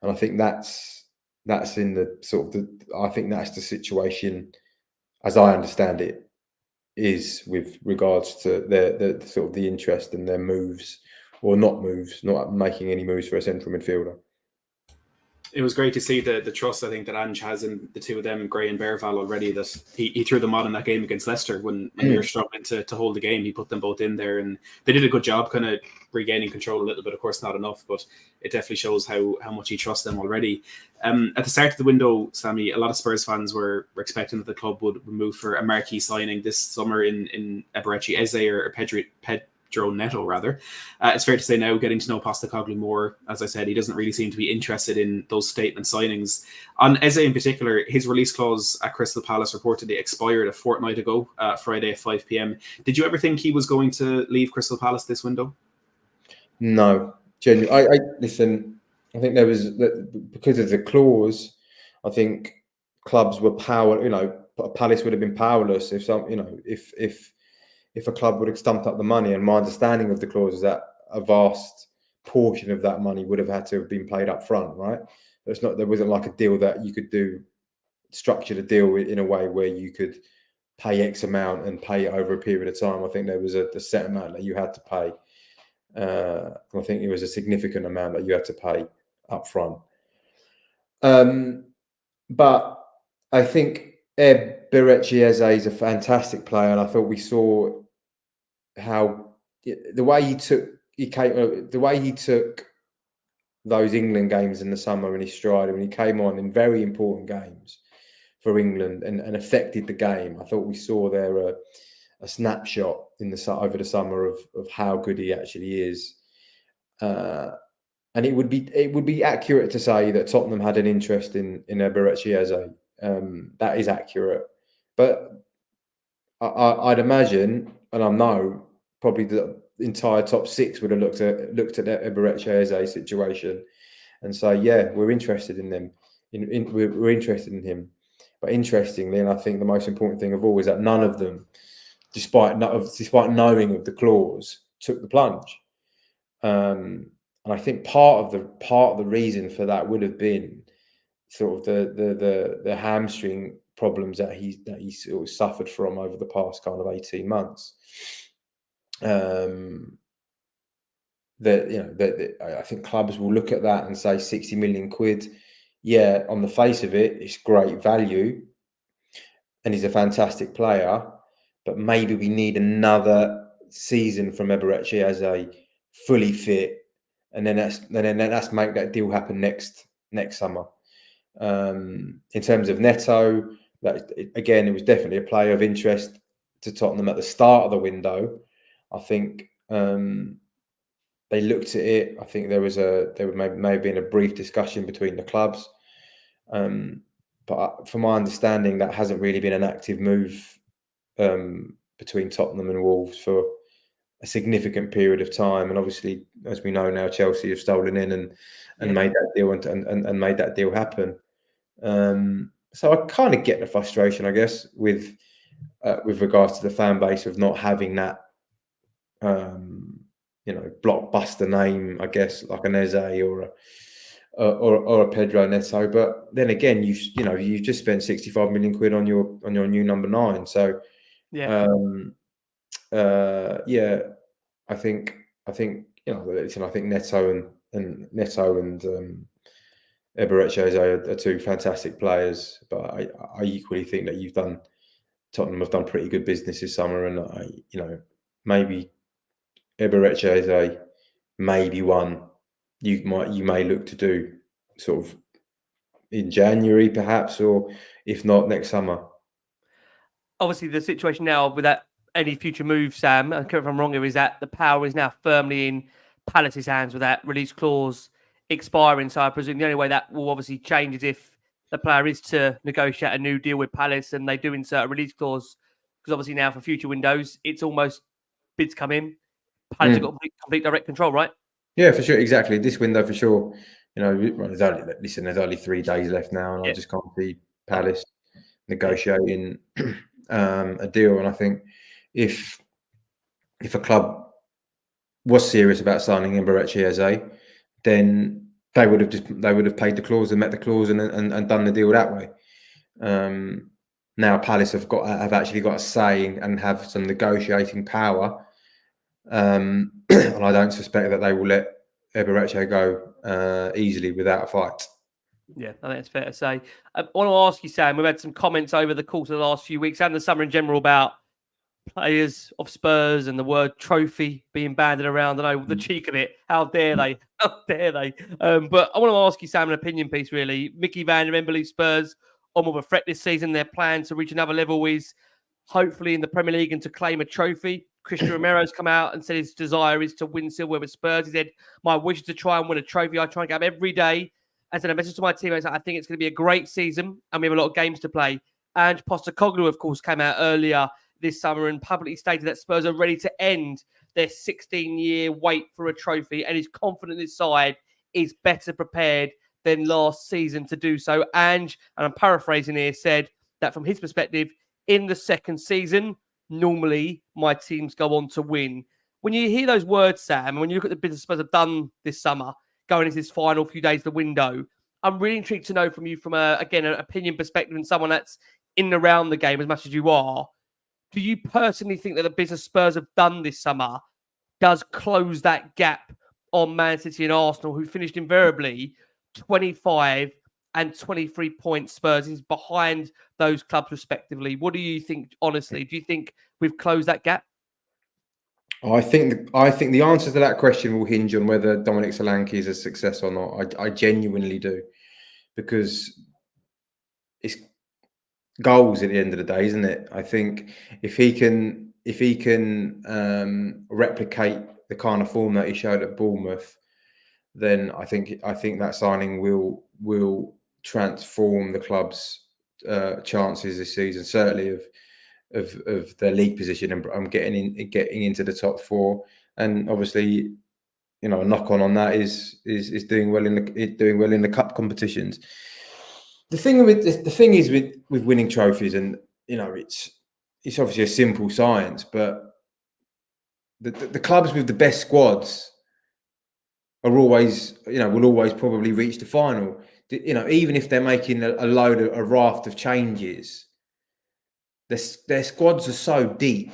And I think that's in the sort of I think that's the situation, as I understand it, is with regards to the sort of the interest in their moves or not making any moves for a central midfielder. It was great to see the trust, I think, that Ange has in the two of them, Gray and Berval, already. That he threw them on in that game against Leicester when we were struggling to hold the game. He put them both in there, and they did a good job kind of regaining control a little bit. Of course, not enough, but it definitely shows how much he trusts them already. At the start of the window, Sammy, a lot of Spurs fans were expecting that the club would move for a marquee signing this summer in Eberechi Eze or Pedro Neto, rather. It's fair to say now, getting to know Postecoglou more, as I said, he doesn't really seem to be interested in those statement signings. On Eze in particular, his release clause at Crystal Palace reportedly expired a fortnight ago, Friday at 5 p.m. Did you ever think he was going to leave Crystal Palace this window? No, genuinely. Listen, I think there was, because of the clause, I think clubs were Palace would have been powerless if a club would have stumped up the money. And my understanding of the clause is that a vast portion of that money would have had to have been paid up front, right? There wasn't like a deal that you could structure the deal in a way where you could pay X amount and pay it over a period of time. I think there was a set amount that you had to pay. I think it was a significant amount that you had to pay up front. But I think Eberechi Eze is a fantastic player, and I thought we saw how the way he took those England games in the summer in his stride, when he came on in very important games for England and affected the game. I thought we saw there a snapshot over the summer of how good he actually is. And it would be accurate to say that Tottenham had an interest in Eberechi Eze. That is accurate, but I'd imagine, and I know probably the entire top six would have looked at that Eberechi Eze situation and say, yeah, we're interested in them. We're interested in him. But interestingly, and I think the most important thing of all is that none of them, despite knowing of the clause, took the plunge. And I think part of the reason for that would have been sort of the hamstring problems that he sort of suffered from over the past kind of 18 months. That I think clubs will look at that and say 60 million quid. Yeah, on the face of it, it's great value, and he's a fantastic player. But maybe we need another season from Eberechi as a fully fit, and then let's make that deal happen next summer. In terms of Neto, it was definitely a player of interest to Tottenham at the start of the window. I think they looked at it. I think there may have been a brief discussion between the clubs, but from my understanding, that hasn't really been an active move between Tottenham and Wolves for a significant period of time. And obviously, as we know now, Chelsea have stolen in and made that deal and made that deal happen. So I kind of get the frustration, I guess, with regards to the fan base of not having that, blockbuster name, I guess, like an Eze or a Pedro Neto. But then again, you've just spent 65 million quid on your new number 9. So I think Neto and Eberechi Eze are two fantastic players, but I equally think that Tottenham have done pretty good business this summer, and maybe Eberechi Eze may be one you may look to do sort of in January perhaps, or if not next summer. Obviously, the situation now with that any future move, Sam, and correct if I'm wrong here, is that the power is now firmly in Palace's hands with that release clause expiring. So I presume the only way that will obviously change is if the player is to negotiate a new deal with Palace and they do insert a release clause. Because obviously now for future windows, it's almost bids come in. Palace have got complete direct control, right? Yeah, for sure. Exactly. This window for sure. There's only 3 days left now, and I just can't see Palace negotiating a deal. And I think if a club was serious about signing Eberechi Eze, then they would have paid the clause and met the clause and done the deal that way. Now Palace have actually got a say and have some negotiating power, and I don't suspect that they will let Eberechi go easily without a fight. Yeah, I think it's fair to say. I want to ask you, Sam, we've had some comments over the course of the last few weeks and the summer in general about players of Spurs and the word trophy being banded around. I know the cheek of it. How dare they? How dare they? But I want to ask you, Sam, an opinion piece, really. Mickey Van Den believes Spurs are more of a threat this season. Their plan to reach another level is hopefully in the Premier League and to claim a trophy. Christian Romero's come out and said his desire is to win silver with Spurs. He said, my wish is to try and win a trophy. I try and get up every day. And sent a message to my teammates. I think it's going to be a great season and we have a lot of games to play. And Postecoglou, of course, came out earlier this summer and publicly stated that Spurs are ready to end their 16-year wait for a trophy and is confident this side is better prepared than last season to do so. And I'm paraphrasing here, said that from his perspective, in the second season, normally my teams go on to win. When you hear those words, Sam, and when you look at the business Spurs have done this summer, going into this final few days of the window, I'm really intrigued to know from you, from an opinion perspective and someone that's in and around the game as much as you are, do you personally think that the business Spurs have done this summer does close that gap on Man City and Arsenal, who finished invariably 25 and 23 points? Spurs is behind those clubs respectively. What do you think, honestly? Do you think we've closed that gap? I think the answer to that question will hinge on whether Dominic Solanke is a success or not. I genuinely do, because it's goals at the end of the day, isn't it? I think if he can replicate the kind of form that he showed at Bournemouth, then I think that signing will transform the club's chances this season, certainly of their league position and getting into the top 4. And obviously, you know, a knock on that is doing well in the cup competitions. The thing is with winning trophies, and you know, it's obviously a simple science, but the clubs with the best squads are always, you know, will always probably reach the final. You know, even if they're making a raft of changes, their squads are so deep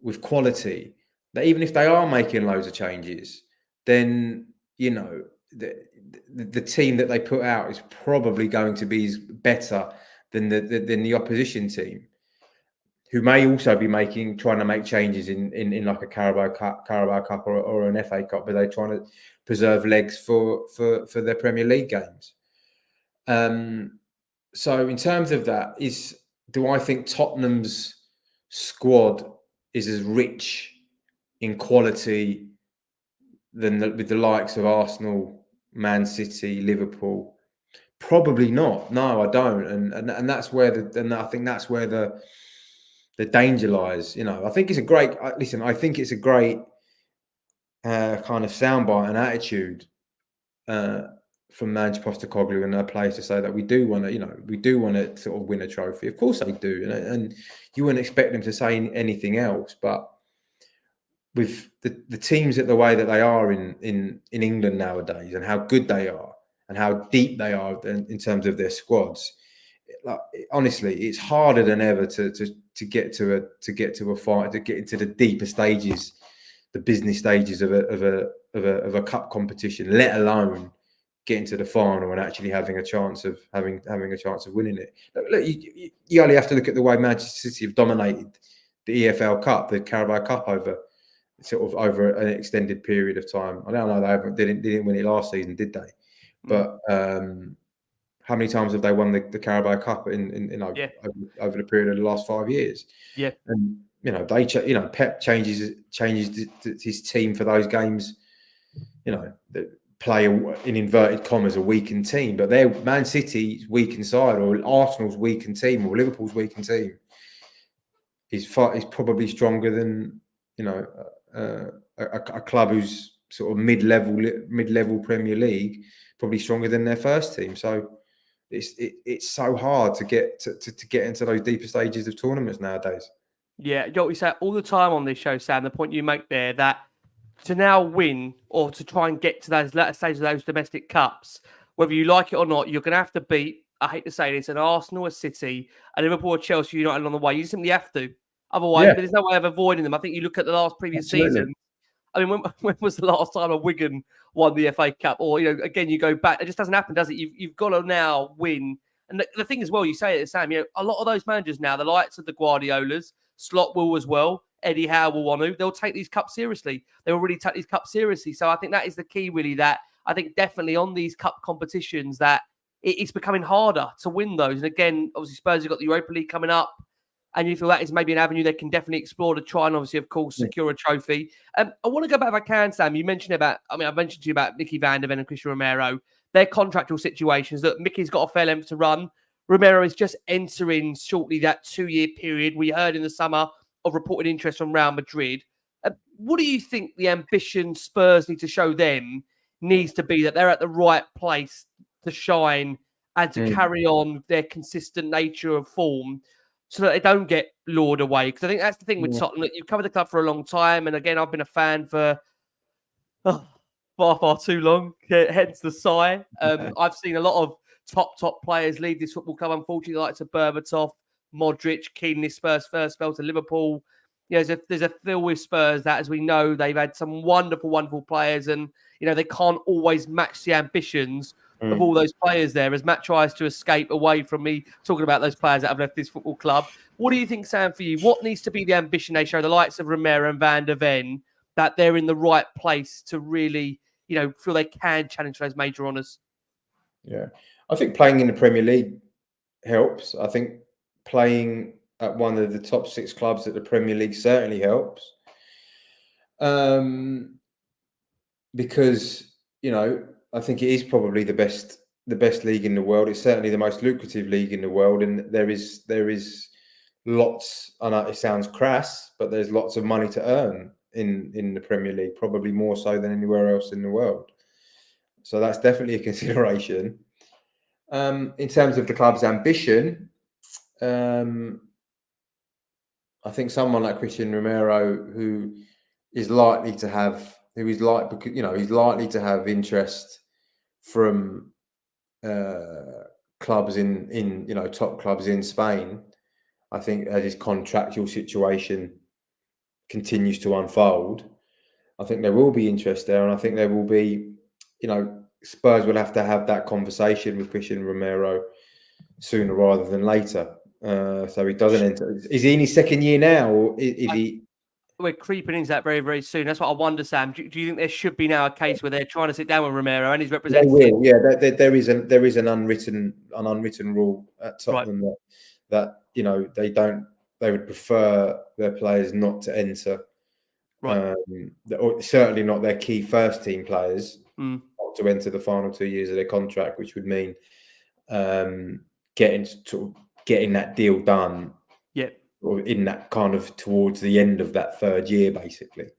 with quality that even if they are making loads of changes, then, you know, the team that they put out is probably going to be better than the opposition team, who may also be trying to make changes in like a Carabao Cup or an FA Cup, but they're trying to preserve legs for their Premier League games. So in terms of that, do I think Tottenham's squad is as rich in quality with the likes of Arsenal, Man City, Liverpool? Probably not. No, I don't. And that's where I think that's where the danger lies. You know, I think it's a great I think it's a great kind of soundbite and attitude from Manchester Postecoglou and their players to say that we do want to sort of win a trophy. Of course they do, and you wouldn't expect them to say anything else. But with the teams the way that they are in England nowadays, and how good they are, and how deep they are in terms of their squads, like, honestly, it's harder than ever to get to a fight, to get into the deeper stages, the business stages of a cup competition, let alone getting to the final and actually having a chance of winning it. Look, you only have to look at the way Manchester City have dominated the EFL Cup, the Carabao Cup, over an extended period of time. I don't know, they didn't win it last season, did they? But how many times have they won the Carabao Cup over the period of the last 5 years? Yeah, and you know, Pep changes his team for those games. You know, that play in inverted commas a weakened team, but their Man City's weakened side, or Arsenal's weakened team, or Liverpool's weakened team is probably stronger than, you know, a club who's sort of mid-level Premier League, probably stronger than their first team. So it's so hard to get into those deeper stages of tournaments nowadays. Yeah, you know what we say all the time on this show, Sam, the point you make there, that to now win or to try and get to those latter stages of those domestic cups, whether you like it or not, you're going to have to beat, I hate to say this, an Arsenal, a City, a Liverpool, a Chelsea United along the way. You simply have to. Otherwise, there's no way of avoiding them. I think you look at the last previous season. I mean, when was the last time a Wigan won the FA Cup? Or, you know, again, you go back. It just doesn't happen, does it? You've got to now win. And the thing as well, you say it, Sam, you know, a lot of those managers now, the likes of the Guardiolas, Slot will as well, Eddie Howe will want to, they'll take these cups seriously. They will really take these cups seriously. So I think that is the key, really, that I think definitely on these cup competitions that it's becoming harder to win those. And again, obviously Spurs have got the Europa League coming up, and you feel that is maybe an avenue they can definitely explore to try and obviously, of course, secure a trophy. I want to go back, if I can, Sam. You mentioned I've mentioned to you about Mickey van der Ven and Christian Romero, their contractual situations. That Mickey's got a fair length to run. Romero is just entering shortly that 2-year period. We heard in the summer of reported interest from Real Madrid. What do you think the ambition Spurs need to show them needs to be, that they're at the right place to shine and to carry on their consistent nature of form, so that they don't get lured away? Because I think that's the thing with Tottenham. You've covered the club for a long time. And again, I've been a fan for far too long, hence the sigh. I've seen a lot of top players leave this football club, unfortunately, like to Berbatov, Modric, Keane, this Spurs first spell to Liverpool. You know, there's a feel with Spurs that, as we know, they've had some wonderful players, and, you know, they can't always match the ambitions of all those players there, as Matt tries to escape away from me talking about those players that have left this football club. What do you think, Sam, for you? What needs to be the ambition they show the likes of Romero and Van der Ven, that they're in the right place to really, you know, feel they can challenge those major honours? Yeah, I think playing in the Premier League helps. I think playing at one of the top 6 clubs at the Premier League certainly helps. Because, you know, I think it is probably the best league in the world. It's certainly the most lucrative league in the world, and there is lots. I know it sounds crass, but there's lots of money to earn in the Premier League, probably more so than anywhere else in the world. So that's definitely a consideration. In terms of the club's ambition, I think someone like Christian Romero, who is likely to have interest from clubs in top clubs in Spain. I think as his contractual situation continues to unfold, I think there will be interest there, and I think there will be, Spurs will have to have that conversation with Christian Romero sooner rather than later. So he doesn't enter. Is he in his second year now, or is he? We're creeping into that very, very soon. That's what I wonder, Sam. Do you think there should be now a case where they're trying to sit down with Romero and his representative? They will, yeah. There is an unwritten rule at Tottenham, right, that they would prefer their players not to enter, right? Or certainly not their key first team players not to enter the final 2 years of their contract, which would mean getting that deal done. Yeah. Or in that kind of towards the end of that third year, basically,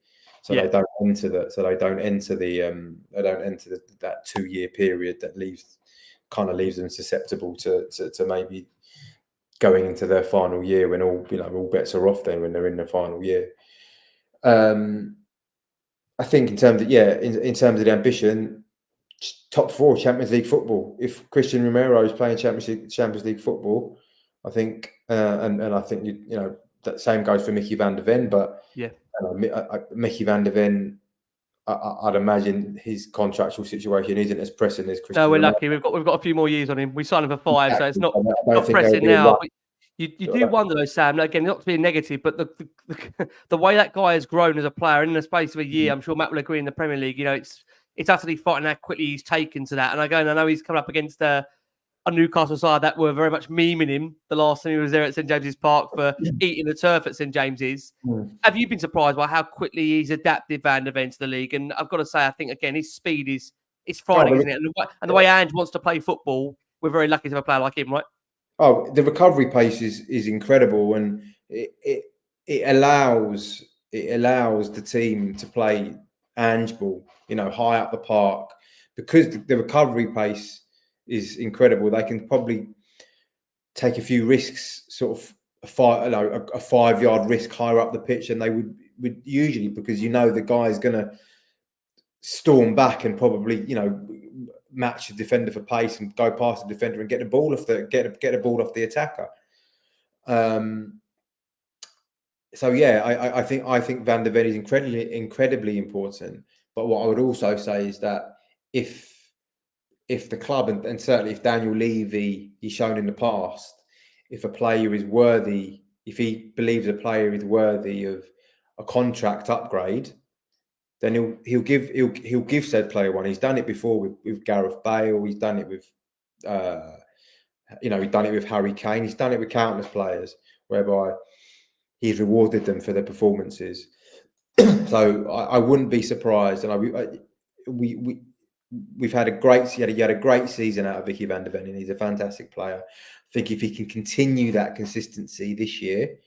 so they don't enter that. So they don't enter that 2 year period that leaves them susceptible to maybe going into their final year when all bets are off. Then when they're in the final year, I think in terms of the ambition, top 4 Champions League football. If Christian Romero is playing Champions League football, I think, and I think that same goes for Mickey van der Ven. But Mickey van der Ven, I'd imagine his contractual situation isn't as pressing as Christian. No, we're Romero. lucky. We've got a few more years on him. We signed him for 5, so it's not think pressing now. But you do wonder though, Sam. Again, not to be negative, but the way that guy has grown as a player in the space of a year, I'm sure Matt will agree, in the Premier League. It's utterly frightening how quickly he's taken to that. And I know he's come up against a Newcastle side that were very much memeing him the last time he was there at St James's Park for eating the turf at St James's. Have you been surprised by how quickly he's adapted Van der Ven to the league? And I've got to say, I think again his speed is frightening, isn't it? And the way Ange wants to play football, we're very lucky to have a player like him, right? Oh, the recovery pace is incredible, and it allows the team to play Ange ball, high up the park, because the recovery pace is incredible. They can probably take a few risks, sort of a 5-yard risk higher up the pitch, and they would usually, because the guy is going to storm back and probably match the defender for pace and go past the defender and get the ball off the attacker. I think Van der Ven is incredibly important. But what I would also say is that if the club, and certainly if Daniel Levy is shown in the past, if a player is worthy, if he believes a player is worthy of a contract upgrade, then he'll give said player one. He's done it before with Gareth Bale. He's done it with he's done it with Harry Kane. He's done it with countless players, whereby he's rewarded them for their performances. So I wouldn't be surprised, and we've had a great season out of Vicky van der Ven, and he's a fantastic player. I think if he can continue that consistency this year,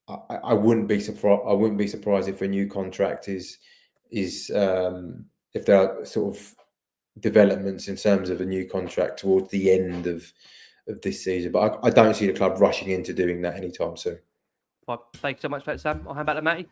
I wouldn't be surprised if a new contract is if there are sort of developments in terms of a new contract towards the end of this season. But I don't see the club rushing into doing that anytime soon. Well, thank you so much for that, Sam. I'll hand back to Matty.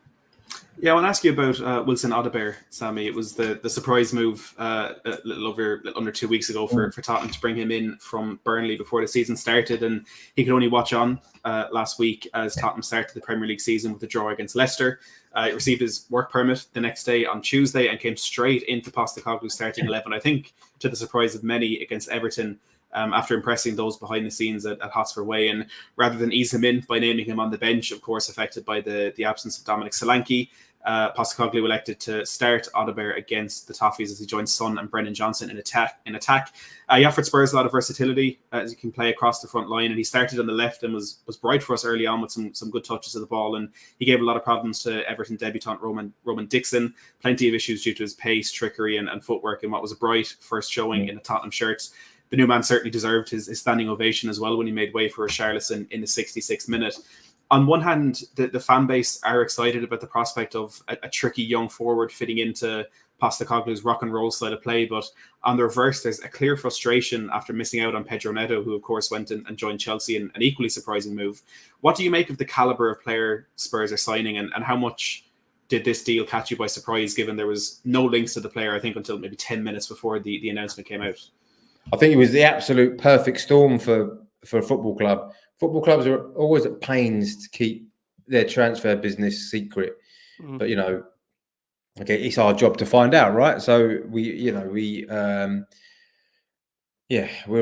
Yeah, I want to ask you about Wilson Odobert, Sammy. It was the surprise move a little under 2 weeks ago for Tottenham to bring him in from Burnley before the season started, and he could only watch on last week as Tottenham started the Premier League season with a draw against Leicester. He received his work permit the next day on Tuesday and came straight into Postecoglou's starting 11, I think to the surprise of many, against Everton, after impressing those behind the scenes at Hotspur Way. And rather than ease him in by naming him on the bench, of course affected by the absence of Dominic Solanke, Postecoglou elected to start Odobert against the Toffees as he joined Son and Brennan Johnson in attack. He offered Spurs a lot of versatility, as he can play across the front line, and he started on the left and was bright for us early on with some good touches of the ball, and he gave a lot of problems to Everton debutant Roman Dixon. Plenty of issues due to his pace, trickery and footwork in what was a bright first showing in the Tottenham shirts. the new man certainly deserved his standing ovation as well when he made way for Richarlison in the 66th minute. On one hand, the fan base are excited about the prospect of a tricky young forward fitting into Postecoglou's rock and roll style of play, but on the reverse, there's a clear frustration after missing out on Pedro Neto, who of course went and joined Chelsea in an equally surprising move. What do you make of the caliber of player Spurs are signing, and how much did this deal catch you by surprise, given there was no links to the player, I think, until maybe 10 minutes before the announcement came out? I think it was the absolute perfect storm for a football club. Football clubs are always at pains to keep their transfer business secret, but okay, it's our job to find out, right? So we're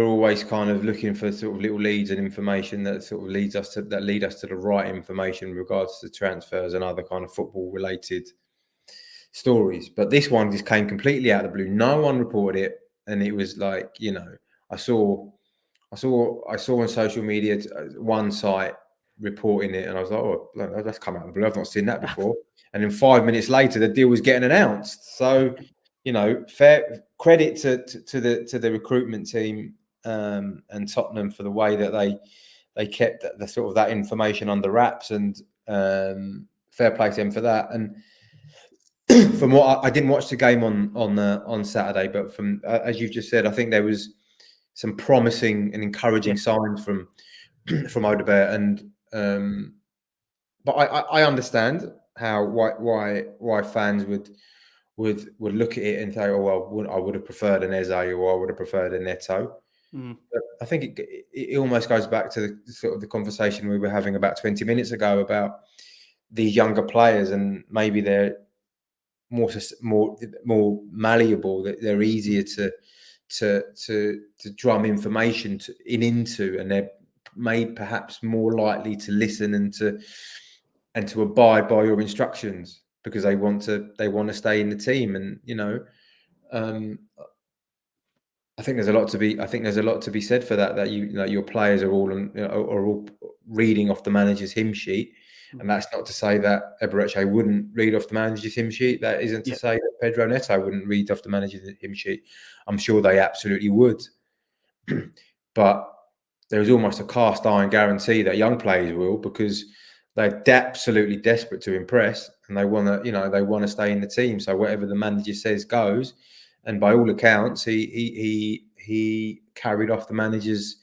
always kind of looking for sort of little leads and information that sort of lead us to the right information in regards to transfers and other kind of football related stories. But this one just came completely out of the blue. No one reported it, and it was like, I saw on social media one site reporting it, and I was like, oh, that's come out of the blue. I've not seen that before. And then 5 minutes later, the deal was getting announced. So, fair credit to the recruitment team and Tottenham for the way that they kept the sort of that information under wraps, and fair play to them for that. And from what I didn't watch the game on Saturday, but from as you've just said, I think there was some promising and encouraging signs from Odegaard, and but I understand why fans would look at it and say, oh well, I would have preferred an Eze, or I would have preferred a Neto. But I think it almost goes back to the conversation we were having about 20 minutes ago about these younger players, and maybe they're more malleable, that they're easier to drum information into, and they're made perhaps more likely to listen and to abide by your instructions because they want to stay in the team. And I think there's a lot to be said for that your players are all reading off the manager's hymn sheet. And that's not to say that Eberechi wouldn't read off the manager's hymn sheet. That isn't to say that Pedro Neto wouldn't read off the manager's hymn sheet. I'm sure they absolutely would. But there is almost a cast iron guarantee that young players will, because they're absolutely desperate to impress, and they want to stay in the team. So whatever the manager says goes. And by all accounts, he carried off the manager's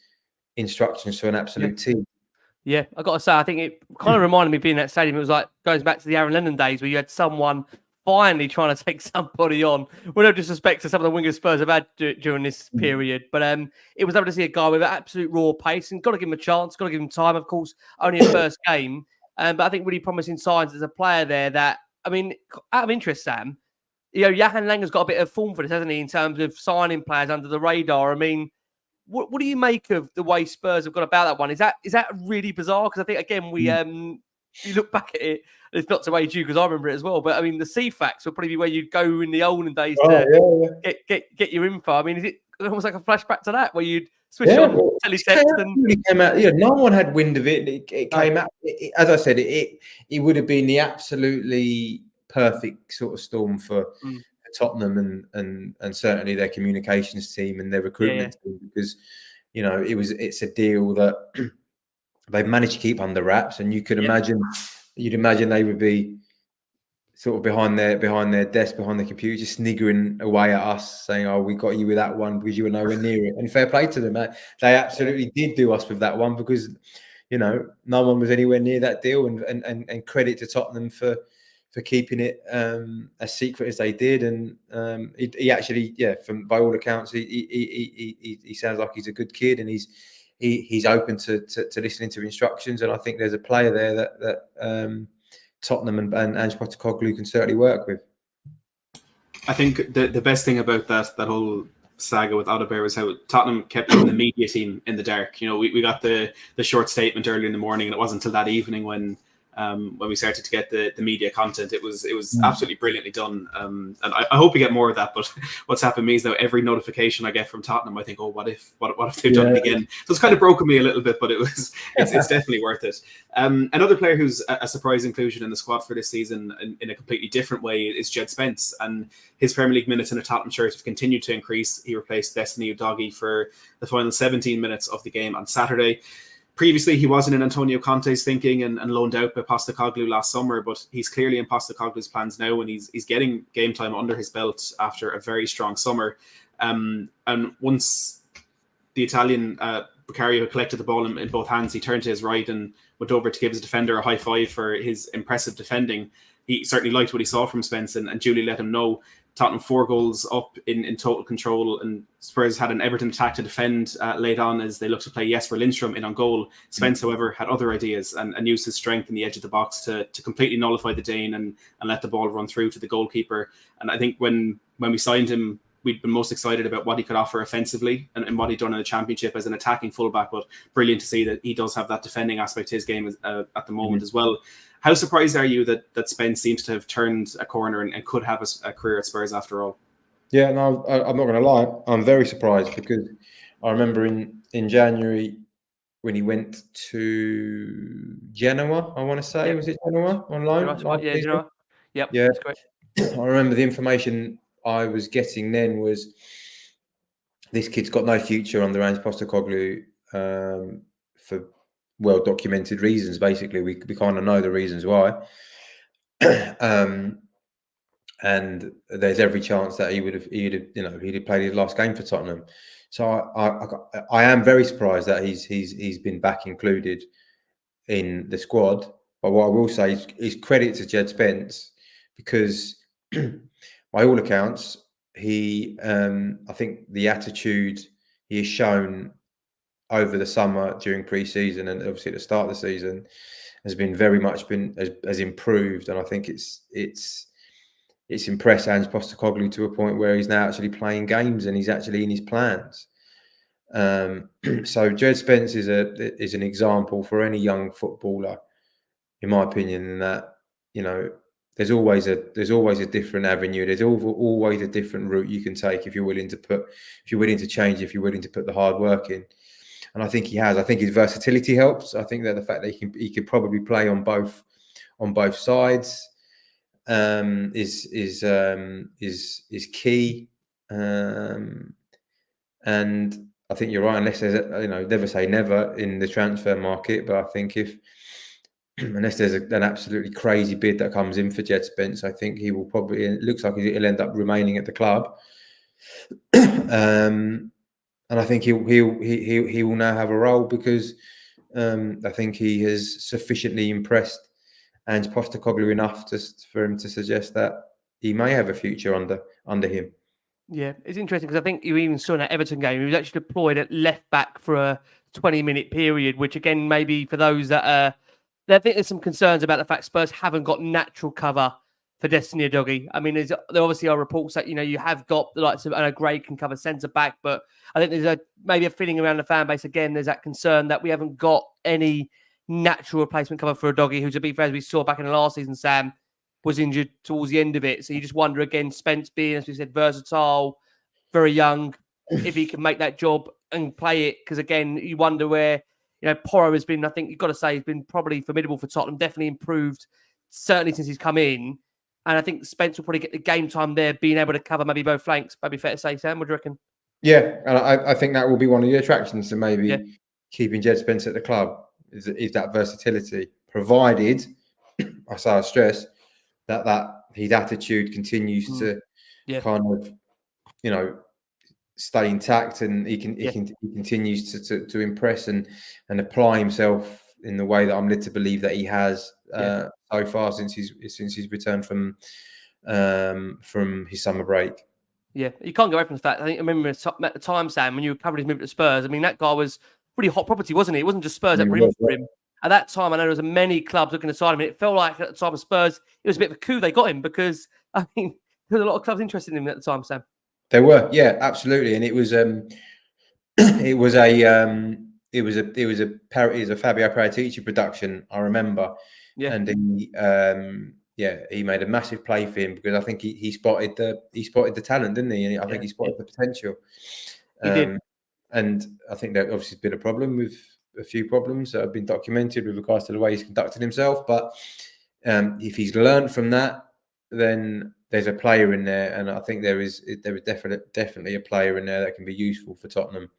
instructions to an absolute T. Yeah, I got to say, I think it kind of reminded me of being in that stadium. It was like, goes back to the Aaron Lennon days where you had someone finally trying to take somebody on. With no disrespect to some of the wingers Spurs have had during this period, but it was able to see a guy with absolute raw pace, and got to give him a chance, got to give him time. Of course, only a first game, but I think really promising signs as a player there. That, I mean, out of interest, Sam, Johan Langer's got a bit of form for this, hasn't he, in terms of signing players under the radar? I mean, what do you make of the way Spurs have gone about that one? Is that really bizarre? Because I think, again, we you look back at it, and it's not to age you because I remember it as well, but I mean, the CFAX would probably be where you'd go in the olden days to get your info. I mean, is it almost like a flashback to that, where you'd switch on teletext and really came out? No one had wind of it. It came out. As I said, it would have been the absolutely perfect sort of storm for Tottenham and certainly their communications team and their recruitment team, because it's a deal that they've managed to keep under wraps, and you'd imagine they would be sort of behind their desk, behind the computer, just sniggering away at us, saying, "Oh, we got you with that one because you were nowhere near it." And fair play to them, they absolutely did do us with that one, because no one was anywhere near that deal, and credit to Tottenham for keeping it as secret as they did. And he actually, by all accounts, he sounds like he's a good kid, and he's open to listening to instructions. And I think there's a player there that Tottenham and Ange Postecoglou can certainly work with. I think the best thing about that whole saga with Odegaard was how Tottenham kept the media team in the dark. We got the short statement early in the morning, and it wasn't until that evening when when we started to get the media content. It was absolutely brilliantly done, and I hope we get more of that. But what's happened to me is now every notification I get from Tottenham, I think, oh, what if they've done it again? So it's kind of broken me a little bit, but it's definitely worth it. Another player who's a surprise inclusion in the squad for this season in a completely different way is Jed Spence, and his Premier League minutes in a Tottenham shirt have continued to increase. He replaced Destiny Udogie for the final 17 minutes of the game on Saturday. Previously, he wasn't in Antonio Conte's thinking and loaned out by Postecoglou last summer, but he's clearly in Postecoglou's plans now, and he's getting game time under his belt after a very strong summer. And once the Italian Bucario had collected the ball in both hands, he turned to his right and went over to give his defender a high five for his impressive defending. He certainly liked what he saw from Spence, and Julie let him know. Tottenham 4 goals up in total control, and Spurs had an Everton attack to defend late on as they looked to play Jesper Lindstrom in on goal. Spence, however, had other ideas and used his strength in the edge of the box to completely nullify the Dane and let the ball run through to the goalkeeper. And I think when we signed him, we'd been most excited about what he could offer offensively and what he'd done in the Championship as an attacking fullback, but brilliant to see that he does have that defending aspect to his game at the moment as well. How surprised are you that Spence seems to have turned a corner and could have a career at Spurs after all? Yeah, no, I'm not going to lie. I'm very surprised because I remember in January when he went to Genoa, I want to say. Yep. Was it Genoa on loan? Yeah, Genoa. Yep, yeah. That's correct. I remember the information I was getting then was this kid's got no future under Ange Postecoglou for well-documented reasons. Basically, we kind of know the reasons why, and there's every chance that he'd have played his last game for Tottenham. So I am very surprised that he's been back included in the squad. But what I will say is credit to Jed Spence, because by all accounts, I think the attitude he has shown over the summer during pre-season and obviously at the start of the season has been very much has improved, and I think it's impressed Ange Postecoglou to a point where he's now actually playing games and he's actually in his plans. So Jed Spence is an example for any young footballer, in my opinion, in that there's always a different avenue. There's always a different route you can take if you're willing to change, if you're willing to put the hard work in. And I think he has. I think his versatility helps. I think that the fact that he can probably play on both sides is key. And I think you're right. Unless there's never say never in the transfer market, but I think unless there's an absolutely crazy bid that comes in for Jed Spence, I think he will probably. It looks like he'll end up remaining at the club. And I think he will now have a role because I think he has sufficiently impressed Ange Postecoglou enough for him to suggest that he may have a future under him. Yeah, it's interesting because I think you even saw in that Everton game, he was actually deployed at left back for a 20-minute period, which again, maybe for those that I think there's some concerns about the fact Spurs haven't got natural cover for Destiny Udogie. I mean, there obviously are reports that, you have got the likes of, I know Gray can cover centre back, but I think there's maybe a feeling around the fan base again, there's that concern that we haven't got any natural replacement cover for Udogie, who, to be fair, as we saw back in the last season, Sam, was injured towards the end of it. So you just wonder again, Spence being, as we said, versatile, very young, if he can make that job and play it. Because again, you wonder where, Porro has been, I think you've got to say, he's been probably formidable for Tottenham, definitely improved, certainly since he's come in. And I think Spence will probably get the game time there, being able to cover maybe both flanks. Maybe fair to say, Sam, what do you reckon? Yeah, and I think that will be one of the attractions to maybe keeping Jed Spence at the club, is that versatility, provided, I stress, that his attitude continues to kind of, stay intact, and he continues to impress and apply himself in the way that I'm led to believe that he has so far since he's returned from his summer break. Yeah, you can't go away from the fact. I remember at the time, Sam, when you covered his move to Spurs. I mean, that guy was pretty hot property, wasn't he? It wasn't just Spurs that were in for him. At that time, I know there was many clubs looking to sign him. And it felt like at the time of Spurs, it was a bit of a coup they got him because, I mean, there was a lot of clubs interested in him at the time, Sam. There were, yeah, absolutely, and it was a Fabio Paratici production. I remember Yeah. And he made a massive play for him because I think he spotted the talent, didn't he? And I think he spotted the potential. He did. And I think that obviously has been a problem with a few problems that have been documented with regards to the way he's conducted himself. But if he's learned from that, then there's a player in there, and I think there is definitely a player in there that can be useful for Tottenham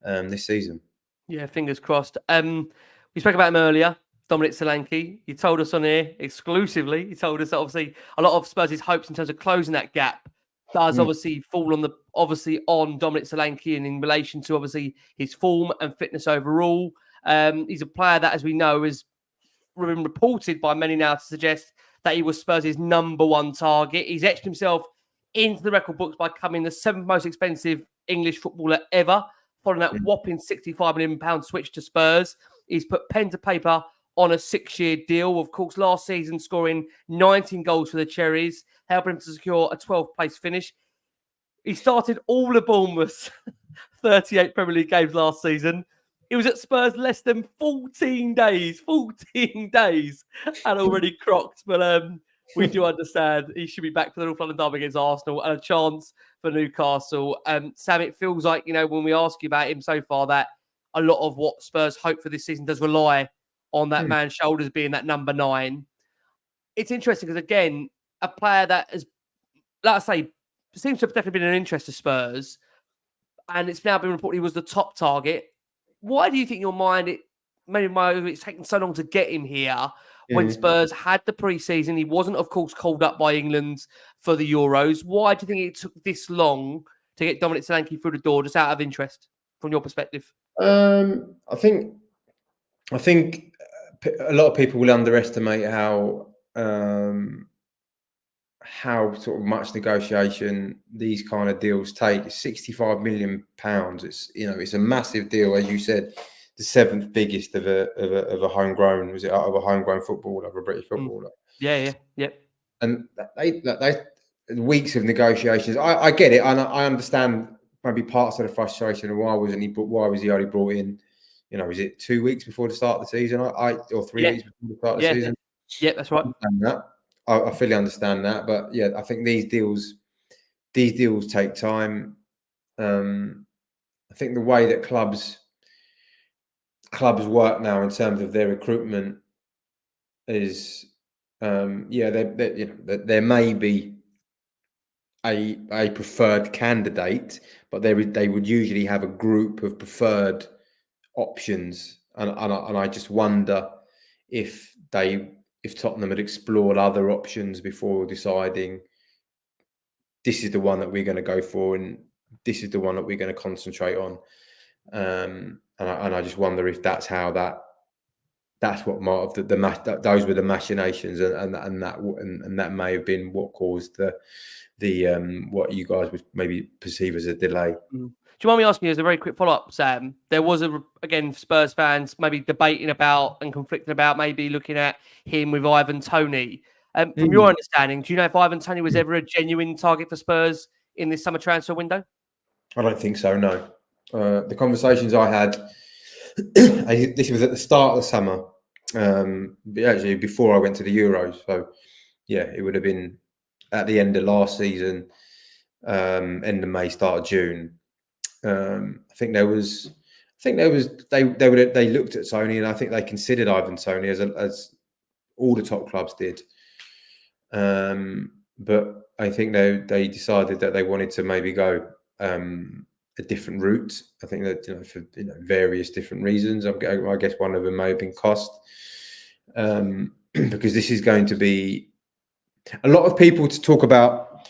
this season. Yeah, fingers crossed. We spoke about him earlier, Dominic Solanke. He told us on here exclusively. He told us that obviously a lot of Spurs' hopes in terms of closing that gap does obviously fall on Dominic Solanke and in relation to obviously his form and fitness overall. He's a player that, as we know, has been reported by many now to suggest that he was Spurs' number one target. He's etched himself into the record books by becoming the 7th most expensive English footballer ever, following that whopping £65 million switch to Spurs. He's put pen to paper on a 6-year deal. Of course, last season scoring 19 goals for the Cherries, helping him to secure a 12th place finish. He started all of Bournemouth's 38 Premier League games last season. He was at Spurs less than 14 days, and already crocked. But we do understand he should be back for the North London derby against Arsenal and a chance for Newcastle. Sam, it feels like, when we ask you about him so far, that a lot of what Spurs hope for this season does rely on that man's shoulders being that number 9. It's interesting because, again, a player that has, like I say, seems to have definitely been an interest to Spurs, and it's now been reported he was the top target. Why do you think in your mind it's taken so long to get him here when Spurs had the pre-season? He wasn't, of course, called up by England for the Euros. Why do you think it took this long to get Dominic Solanke through the door, just out of interest, from your perspective? I think a lot of people will underestimate how sort of much negotiation these kind of deals take. £65 million. It's a massive deal, as you said, the 7th biggest of a homegrown. Was it out of a homegrown footballer, of a British footballer? Yeah. And they weeks of negotiations. I get it, and I understand maybe parts of the frustration of why was he only brought in? Is it 2 weeks before the start of the season? Or 3 weeks before the start of the season? Yeah, that's right. I fully understand that, but yeah, I think these deals take time. I think the way that clubs work now in terms of their recruitment is, there may be a preferred candidate, but they would usually have a group of preferred options, and I just wonder if Tottenham had explored other options before deciding this is the one that we're going to go for and this is the one that we're going to concentrate on. And I just wonder if that's what those were the machinations, and that may have been what caused the what you guys would maybe perceive as a delay. Do you mind me asking you as a very quick follow-up, Sam? There was, again, Spurs fans maybe debating about and conflicting about maybe looking at him with Ivan Toney. From your understanding, do you know if Ivan Toney was ever a genuine target for Spurs in this summer transfer window? I don't think so, no. The conversations I had, this was at the start of the summer, actually before I went to the Euros. So, yeah, it would have been at the end of last season, end of May, start of June. I think they looked at Toney, and I think they considered Ivan Toney as all the top clubs did. But I think they decided that they wanted to maybe go a different route. I think that for various different reasons. I guess one of them may have been cost, because this is going to be a lot of people to talk about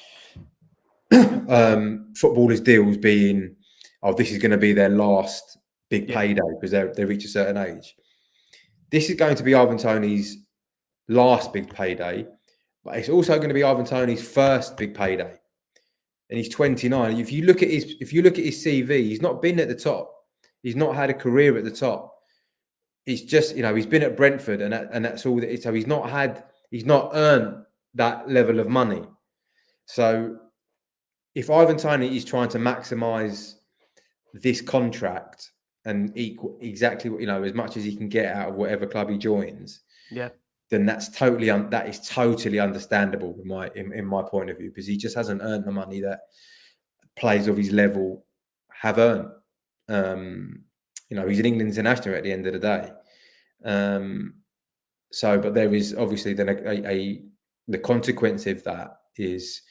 footballers' deals being, this is going to be their last big payday because they reach a certain age. This is going to be Ivan Toney's last big payday, but it's also going to be Ivan Toney's first big payday, and he's 29. If you look at his CV, he's not been at the top. He's not had a career at the top. He's just he's been at Brentford, and that's all that is. So he's not earned that level of money. So if Ivan Toney is trying to maximise this contract and equal exactly what as much as he can get out of whatever club he joins, then that is totally understandable in my point of view, because he just hasn't earned the money that players of his level have earned. He's an England international at the end of the day. But there is obviously then the consequence of that is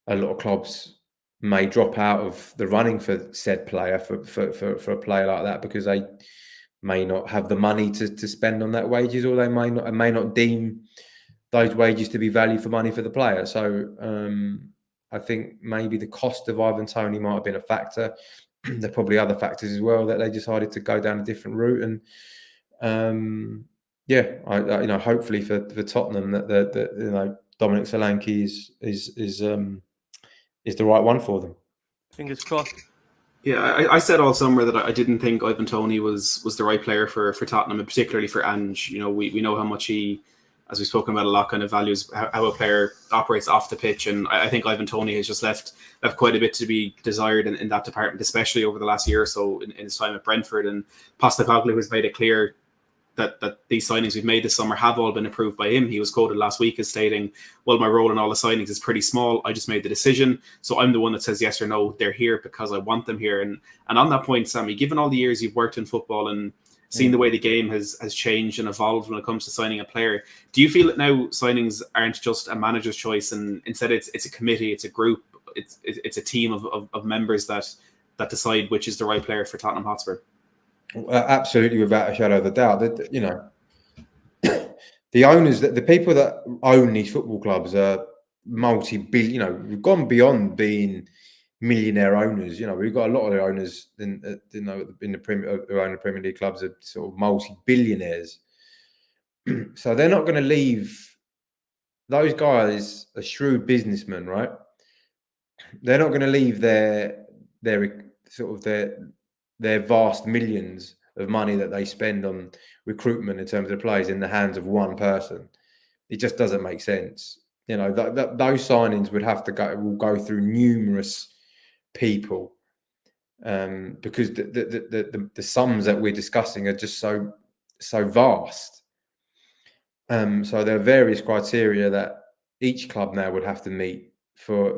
a lot of clubs may drop out of the running for said player for a player like that, because they may not have the money to spend on that wages, or they may not deem those wages to be value for money for the player. So I think maybe the cost of Ivan Toney might have been a factor. There are probably other factors as well that they decided to go down a different route. And hopefully for Tottenham that Dominic Solanke is the right one for them. Fingers crossed. Yeah, I said all summer that I didn't think Ivan Toney was the right player for Tottenham, and particularly for Ange. We know how much he, as we've spoken about a lot, kind of values how a player operates off the pitch, and I think Ivan Toney has just left quite a bit to be desired in that department, especially over the last year or so in his time at Brentford. And Postecoglou has made it clear that these signings we've made this summer have all been approved by him. He was quoted last week as stating, well, my role in all the signings is pretty small. I just made the decision. So I'm the one that says yes or no. They're here because I want them here. And on that point, Sammy, given all the years you've worked in football and seen the way the game has changed and evolved when it comes to signing a player, do you feel that now signings aren't just a manager's choice, and instead it's a committee, it's a group, it's a team of members that decide which is the right player for Tottenham Hotspur? Absolutely, without a shadow of a doubt. The owners, the people that own these football clubs are multi-billion. We've gone beyond being millionaire owners. We've got a lot of the owners in the Premier League clubs are sort of multi-billionaires. So they're not going to leave. Those guys are shrewd businessmen, right? They're not going to leave their vast millions of money that they spend on recruitment in terms of players in the hands of one person. It just doesn't make sense. Those signings will go through numerous people, because the sums that we're discussing are just so vast. So there are various criteria that each club now would have to meet for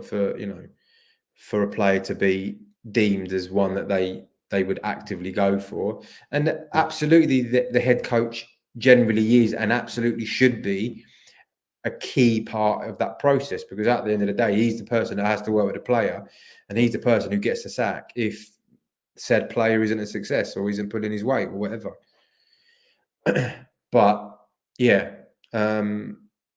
a player to be deemed as one that they would actively go for. And absolutely the head coach generally is and absolutely should be a key part of that process, because at the end of the day, he's the person that has to work with the player, and he's the person who gets the sack if said player isn't a success or isn't pulling his weight or whatever. But yeah,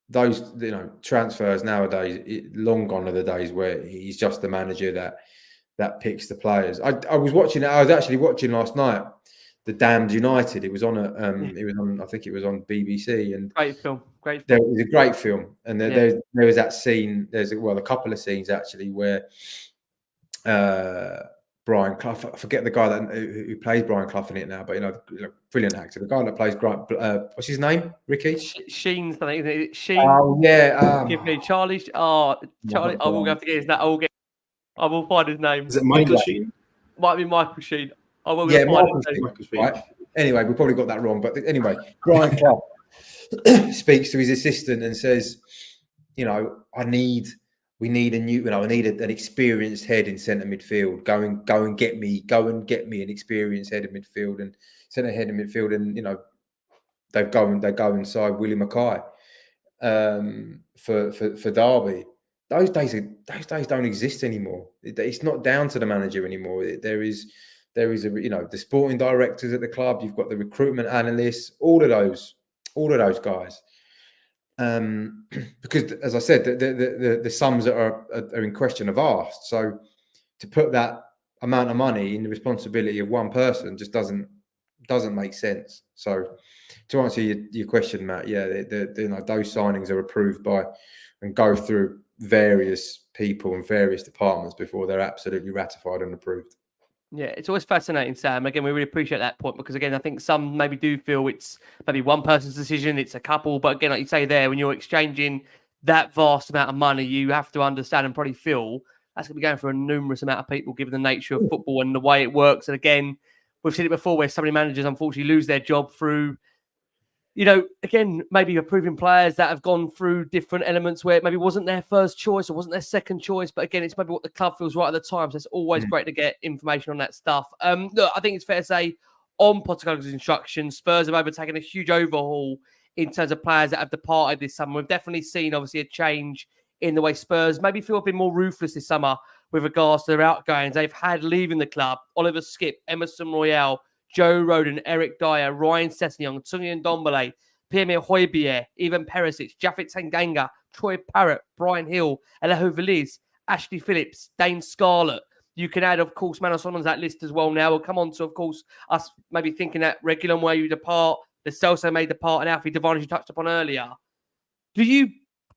those transfers nowadays, long gone are the days where he's just the manager that picks the players. I was actually watching last night The Damned United. It was on I think it was on BBC, and great film. It was a great film, and there was that scene. There's a couple of scenes actually where Brian Clough, I forget the guy who plays Brian Clough in it now, but brilliant actor. The guy that plays what's his name? Ricky Sheen's, I think. Sheen. Oh yeah, Charlie. Charlie. I will have to get his name. I will find his name. Is it Michael Sheen? Might be Michael Sheen. I will Michael Sheen. Right. Anyway, we probably got that wrong, but anyway, Brian Clough speaks to his assistant and says, we need an experienced head in centre midfield. Go and get me an experienced head of midfield and centre head of midfield. And they go and side Willie Mackay for Derby. Those days don't exist anymore. It's not down to the manager anymore. There is the sporting directors at the club. You've got the recruitment analysts. All of those guys. Because, as I said, the sums that are in question are vast. So to put that amount of money in the responsibility of one person just doesn't make sense. So to answer your question, Matt, those signings are approved by and go through various people and various departments before they're absolutely ratified and approved. Yeah, it's always fascinating, Sam. Again, we really appreciate that point, because again, I think some maybe do feel it's maybe one person's decision, it's a couple. But again, like you say there, when you're exchanging that vast amount of money, you have to understand and probably feel that's going to be going for a numerous amount of people, given the nature of football and the way it works. And again, we've seen it before where so many managers unfortunately lose their job through again, maybe approving players that have gone through different elements where it maybe wasn't their first choice or wasn't their second choice. But again, it's maybe what the club feels right at the time. So it's always great to get information on that stuff. Look, I think it's fair to say on Postecoglou's instructions, Spurs have overtaken a huge overhaul in terms of players that have departed this summer. We've definitely seen, obviously, a change in the way Spurs maybe feel a bit more ruthless this summer with regards to their outgoings. They've had leaving the club Oliver Skipp, Emerson Royale, Joe Rodon, Eric Dyer, Ryan Sessegnon, Tungian Dombele, Pierre Højbjerg, Ivan Perisic, Japhet Tanganga, Troy Parrott, Brian Hill, Alejo Veliz, Ashley Phillips, Dane Scarlett. You can add, of course, Manor Solomon to that list as well now. We'll come on to, of course, us maybe thinking that Reguilón where you depart, the Celso may depart, and Alfie Devine, as you touched upon earlier. Do you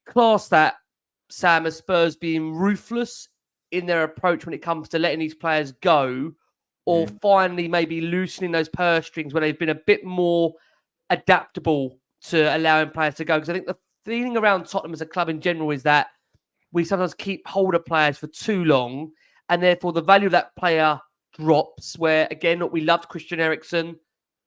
class that, Sam, as Spurs being ruthless in their approach when it comes to letting these players go, or finally maybe loosening those purse strings where they've been a bit more adaptable to allowing players to go? Because I think the feeling around Tottenham as a club in general is that we sometimes keep hold of players for too long, and therefore the value of that player drops. Where, again, we loved Christian Eriksen.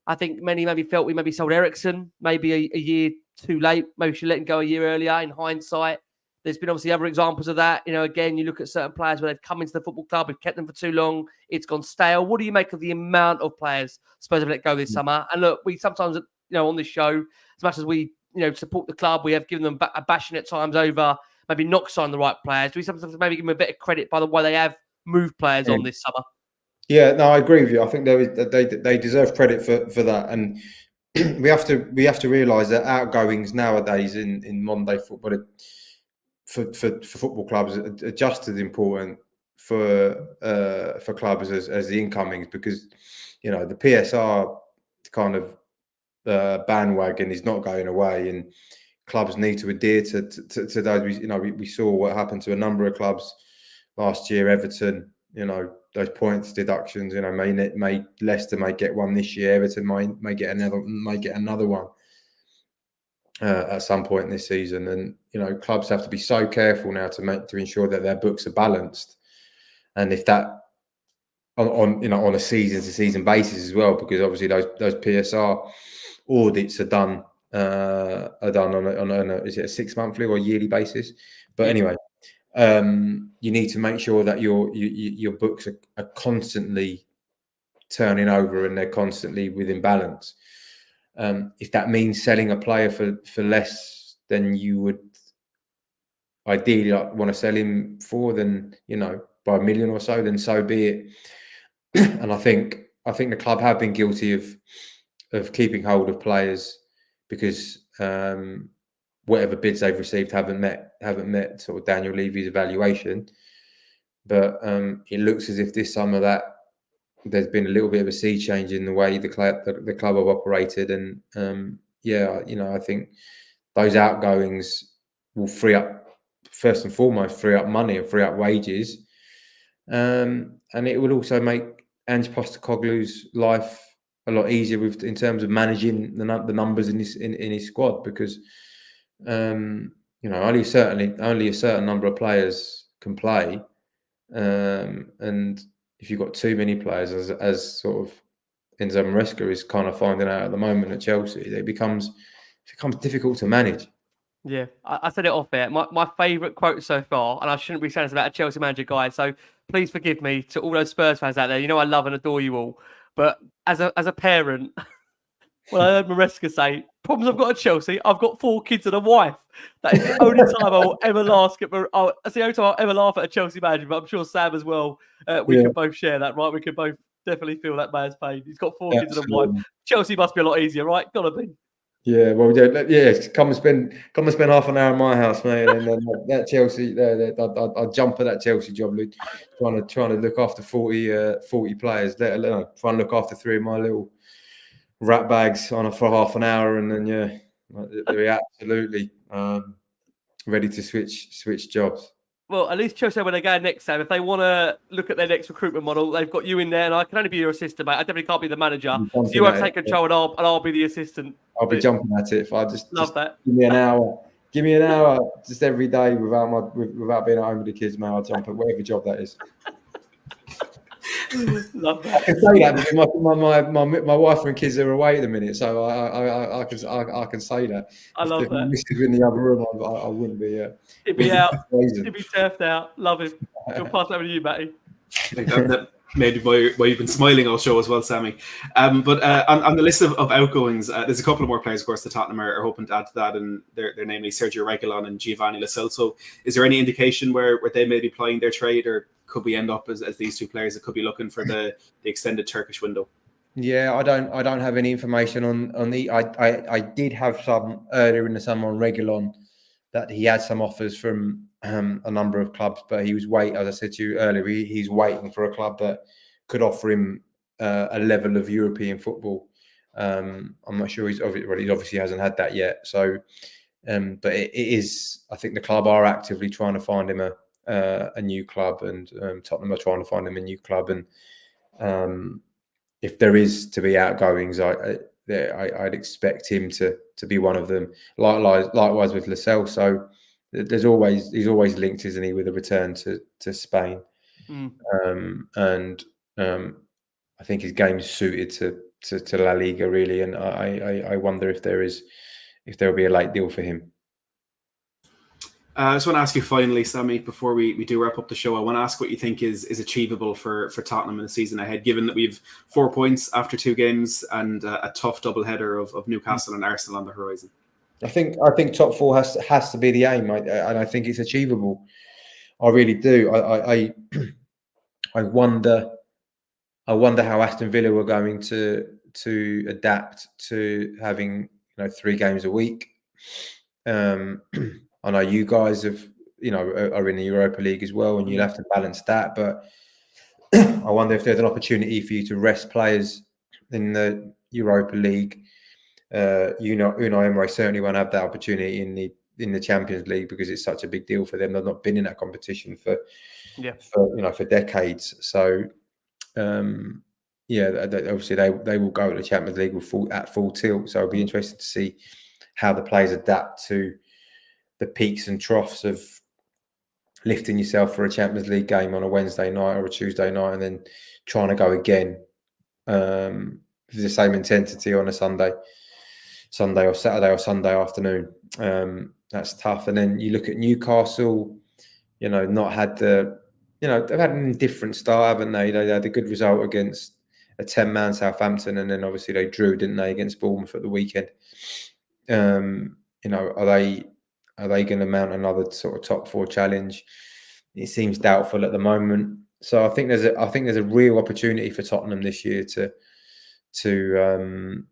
I think many maybe felt we maybe sold Eriksen maybe a year too late. Maybe we should let him go a year earlier in hindsight. There's been obviously other examples of that. Again, you look at certain players where they've come into the football club, we've kept them for too long, it's gone stale. What do you make of the amount of players Spurs have let go this summer? And look, we sometimes, on this show, as much as we, support the club, we have given them a bashing at times over maybe not signing the right players. Do we sometimes maybe give them a bit of credit by the way they have moved players on this summer? Yeah, no, I agree with you. I think they deserve credit for that, and we have to realise that outgoings nowadays in modern day football for football clubs are just as important for clubs as the incomings, because the PSR kind of bandwagon is not going away, and clubs need to adhere to those. We saw what happened to a number of clubs last year. Everton, those points deductions. May Leicester may get one this year. Everton may get another one at some point this season. And clubs have to be so careful now to ensure that their books are balanced, and if that on a season to season basis as well, because obviously those PSR audits are done on a is it a 6 monthly or a yearly basis? But anyway, you need to make sure that your books are constantly turning over and they're constantly within balance. If that means selling a player for less than you would ideally want to sell him for, then by $1 million or so, then so be it. And I think the club have been guilty of keeping hold of players because whatever bids they've received haven't met sort of Daniel Levy's evaluation. But it looks as if this summer that there's been a little bit of a sea change in the way the club have operated, and I think those outgoings will free up money and free up wages, and it will also make Ange Postecoglou's life a lot easier in terms of managing the numbers in his squad, because only a certain number of players can play, and if you've got too many players, as sort of Enzo Maresca is kind of finding out at the moment at Chelsea, it becomes difficult to manage. Yeah, I said it off there. My favourite quote so far, and I shouldn't be saying this about a Chelsea manager, guys, so please forgive me to all those Spurs fans out there. I love and adore you all. But as a parent, when I heard Maresca say, problems I've got at Chelsea, I've got 4 kids and a wife. That is the only time I will ever laugh at. That's the only time I'll ever laugh at a Chelsea manager. But I'm sure Sam as well. We can both share that, right? We can both definitely feel that man's pain. He's got 4 kids and a wife. Chelsea must be a lot easier, right? Gotta be. Yeah, well, come and spend half an hour in my house, mate, and then that Chelsea, I'd jump at that Chelsea job, Luke, trying to look after 40 players, let alone trying to look after 3 of my little rat bags for half an hour, and then they're absolutely ready to switch jobs. Well, at least Chelsea, when they go next time, if they want to look at their next recruitment model, they've got you in there, and I can only be your assistant, mate. I definitely can't be the manager. So you have to take control, and I'll be the assistant. I'll be jumping at it if I just that. Give me an hour, just every day without being at home with the kids, man. I'll jump at whatever job that is. Love I that. can say that because my wife and kids are away at the minute, so I can say that. I If love the that. missus in the other room, I wouldn't be. He'd be out. Amazing. He'd be turfed out. Love him. We'll pass over to you, Matty. Like that maybe why you've been smiling all show as well, Sammy. But on the list of outgoings, there's a couple of more players, of course, that Tottenham are hoping to add to that, and they're namely Sergio Reguilón and Giovanni Lo Celso. Is there any indication where they may be plying their trade, or could we end up as these two players that could be looking for the extended Turkish window? Yeah, I don't have any information on the. I did have some earlier in the summer on Reguilón that he had some offers from a number of clubs, but he was as I said to you earlier, he's waiting for a club that could offer him a level of European football. I'm not sure he obviously hasn't had that yet. So, but it is. I think the club are actively trying to find him a new club, and Tottenham are trying to find him a new club. And if there is to be outgoings, I'd expect him to be one of them. Likewise with Lo Celso, he's always linked, isn't he, with a return to Spain. And I think his game is suited to La Liga really, and I wonder if there'll be a late deal for him. I just want to ask you finally, Sammy, before we do wrap up the show, I want to ask what you think is achievable for Tottenham in the season ahead, given that we have 4 points after 2 games and a tough doubleheader of Newcastle and Arsenal on the horizon. I think top 4 has to be the aim, and I think it's achievable. I really do. I wonder how Aston Villa were going to adapt to having 3 games a week. I know you guys are in the Europa League as well, and you'll have to balance that. But I wonder if there's an opportunity for you to rest players in the Europa League. Unai Emery certainly won't have that opportunity in the Champions League because it's such a big deal for them. They've not been in that competition for decades. So obviously they will go to the Champions League at full tilt. So it'll be interesting to see how the players adapt to the peaks and troughs of lifting yourself for a Champions League game on a Wednesday night or a Tuesday night, and then trying to go again with the same intensity on a Sunday or Saturday or Sunday afternoon. That's tough. And then you look at Newcastle, not had they've had an indifferent start, haven't they? They had a good result against a 10-man Southampton, and then obviously they drew, didn't they, against Bournemouth at the weekend. Are they going to mount another sort of top 4 challenge? It seems doubtful at the moment. So I think there's a real opportunity for Tottenham this year to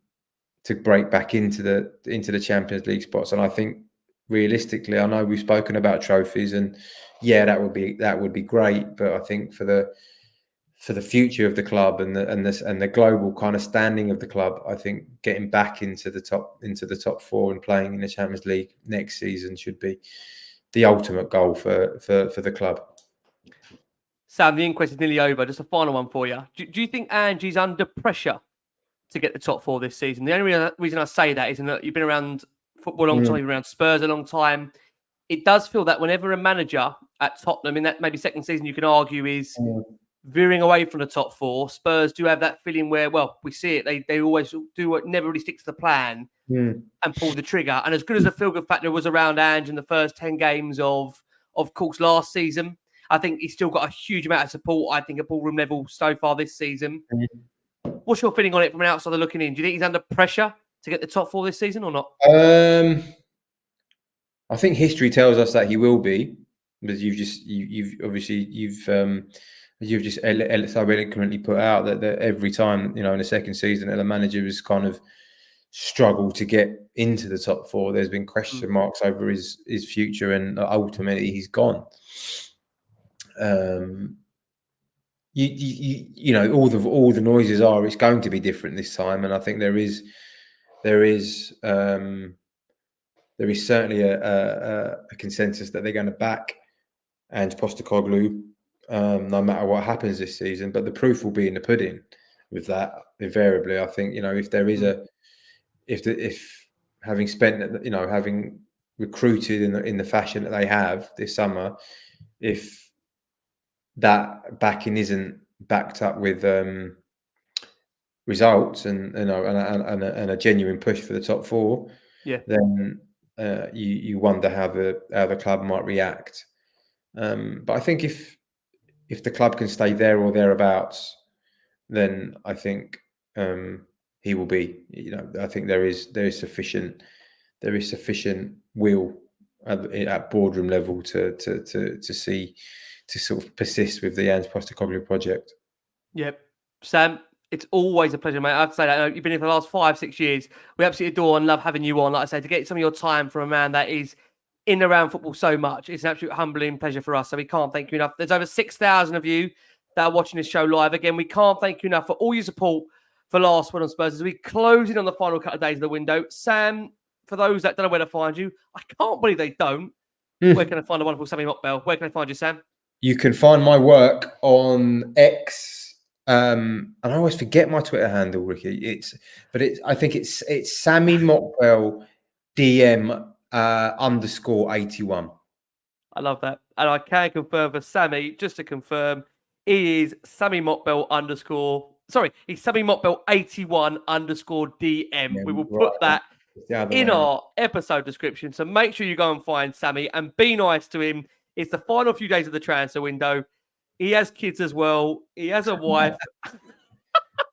break back into the Champions League spots. And I think realistically, I know we've spoken about trophies, and that would be great. But I think for the future of the club and the global kind of standing of the club, I think getting back into the top 4 and playing in the Champions League next season should be the ultimate goal for the club. Sam, the inquest is nearly over. Just a final one for you. Do you think Angie's under pressure to get the top 4 this season? The only reason I say that is that you've been around football a long time, you've been around Spurs a long time. It does feel that whenever a manager at Tottenham in that maybe second season, you can argue is veering away from the top 4, Spurs do have that feeling where, well, we see it. They always do what never really sticks to the plan and pull the trigger. And as good as the feel-good factor was around Ange in the first 10 games of course last season, I think he's still got a huge amount of support, I think, at ballroom level so far this season. What's your feeling on it from an outsider looking in? Do you think he's under pressure to get the top 4 this season or not? I think history tells us that he will be, because you've just so eloquently put out that every time, in the second season that the manager has kind of struggled to get into the top 4, there's been question marks over his future, and ultimately he's gone. All the noises are it's going to be different this time, and I think there is certainly a consensus that they're going to back Ange Postecoglou no matter what happens this season. But the proof will be in the pudding with that. Invariably, I think if there is if having spent having recruited in the fashion that they have this summer, if that backing isn't backed up with results and a genuine push for the top four, then you wonder how the club might react. But I think if the club can stay there or thereabouts, then I think he will be. I think there is sufficient will at boardroom level to sort of persist with the Jan Postecoglou project. Yep, Sam, it's always a pleasure, mate. I have to say that. You've been here for the last 5-6 years. We absolutely adore and love having you on. Like I say, to get some of your time from a man that is in and around football so much, it's an absolute humbling pleasure for us. So we can't thank you enough. There's over 6,000 of you that are watching this show live. Again, we can't thank you enough for all your support for Last Word on Spurs as we close in on the final couple of days of the window. Sam, for those that don't know where to find you, I can't believe they don't. Where can I find the wonderful Sami Mokbel? Where can I find you, Sam? You can find my work on X, and I always forget my Twitter handle, Ricky. I think it's Sami Mokbel DM _81. I love that, and I can confirm for Sammy, just to confirm, he is Sami Mokbel _ Sorry, he's Sami Mokbel 81 _DM. Yeah, we will put that in our episode description. So make sure you go and find Sammy and be nice to him. It's the final few days of the transfer window. He has kids as well. He has a wife.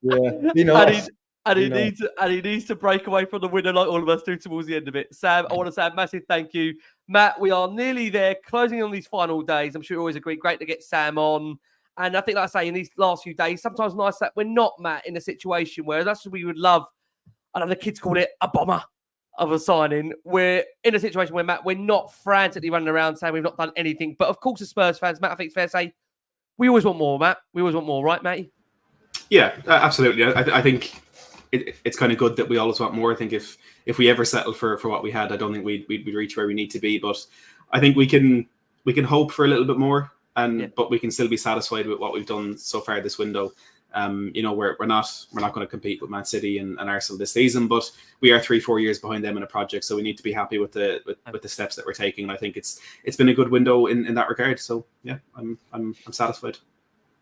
Yeah, be nice. He needs to break away from the window like all of us do towards the end of it. Sam, I want to say a massive thank you. Matt, we are nearly there, closing on these final days. I'm sure you always agree. Great to get Sam on. And I think, like I say, in these last few days, sometimes nice that we're not, Matt, in a situation where that's what we would love. I know the kids call it a bomber of a signing. We're in a situation where, Matt, we're not frantically running around saying we've not done anything. But of course, as Spurs fans, Matt, I think it's fair to say we always want more, Matt. We always want more, right, Matty? Yeah, absolutely. I think it's kind of good that we always want more. I think if we ever settle for what we had, I don't think we'd reach where we need to be. But I think we can hope for a little bit more, but we can still be satisfied with what we've done so far this window. We're not going to compete with Man City and Arsenal this season, but we are 3-4 years behind them in a project, so we need to be happy with the steps that we're taking. And I think it's been a good window in that regard. So yeah, I'm satisfied.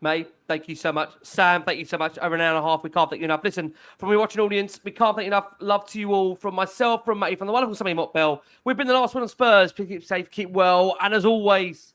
May, thank you so much. Sam, thank you so much. Over an hour and a half, we can't thank you enough. Listen, from your watching audience, we can't thank you enough. Love to you all, from myself, from Matty, from the wonderful Sami Mokbel. We've been the Last Word on Spurs. Please keep safe, keep well, and as always,